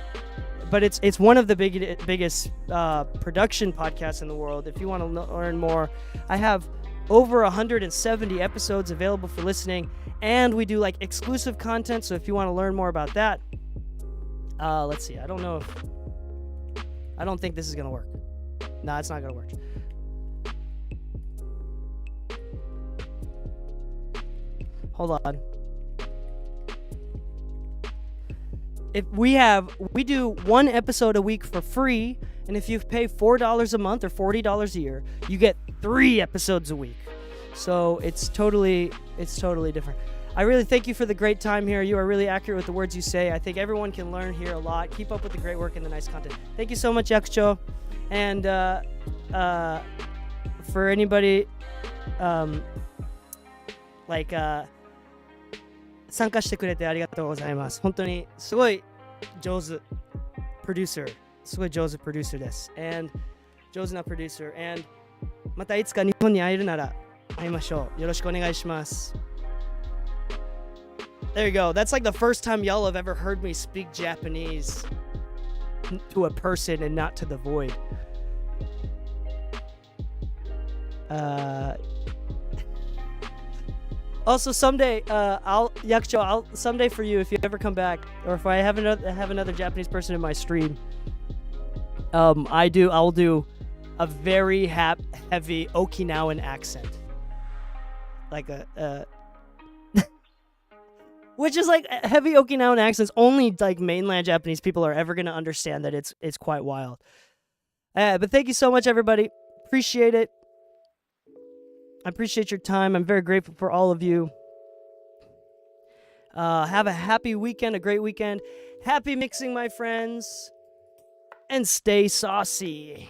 but it's one of the biggest production podcasts in the world. If you want to learn more, I have over 170 episodes available for listening, and we do like exclusive content. So if you want to learn more about that, let's see. I don't think this is gonna work. No, it's not gonna work. Hold on. If we do one episode a week for free, and if you pay $4 a month or $40 a year, you get 3 episodes a week. So it's totally different. I really thank you for the great time here. You are really accurate with the words you say. I think everyone can learn here a lot. Keep up with the great work and the nice content. Thank you so much, Yakucho. And for anybody 参加してくれてありがとうございます。本当にすごい上手 producer、すごい上手 producer です。and 上手な producer and またいつか日本に会えるなら会いましょう。よろしくお願いします。There you go. That's like the first time y'all have ever heard me speak Japanese to a person and not to the void. Also, someday, Yakucho, someday for you, if you ever come back, or if I have another Japanese person in my stream, I'll do a very heavy Okinawan accent, like a which is like heavy Okinawan accents. Only like mainland Japanese people are ever gonna understand that. It's quite wild. But thank you so much, everybody. Appreciate it. I appreciate your time. I'm very grateful for all of you. Have a happy weekend, a great weekend. Happy mixing, my friends. And stay saucy.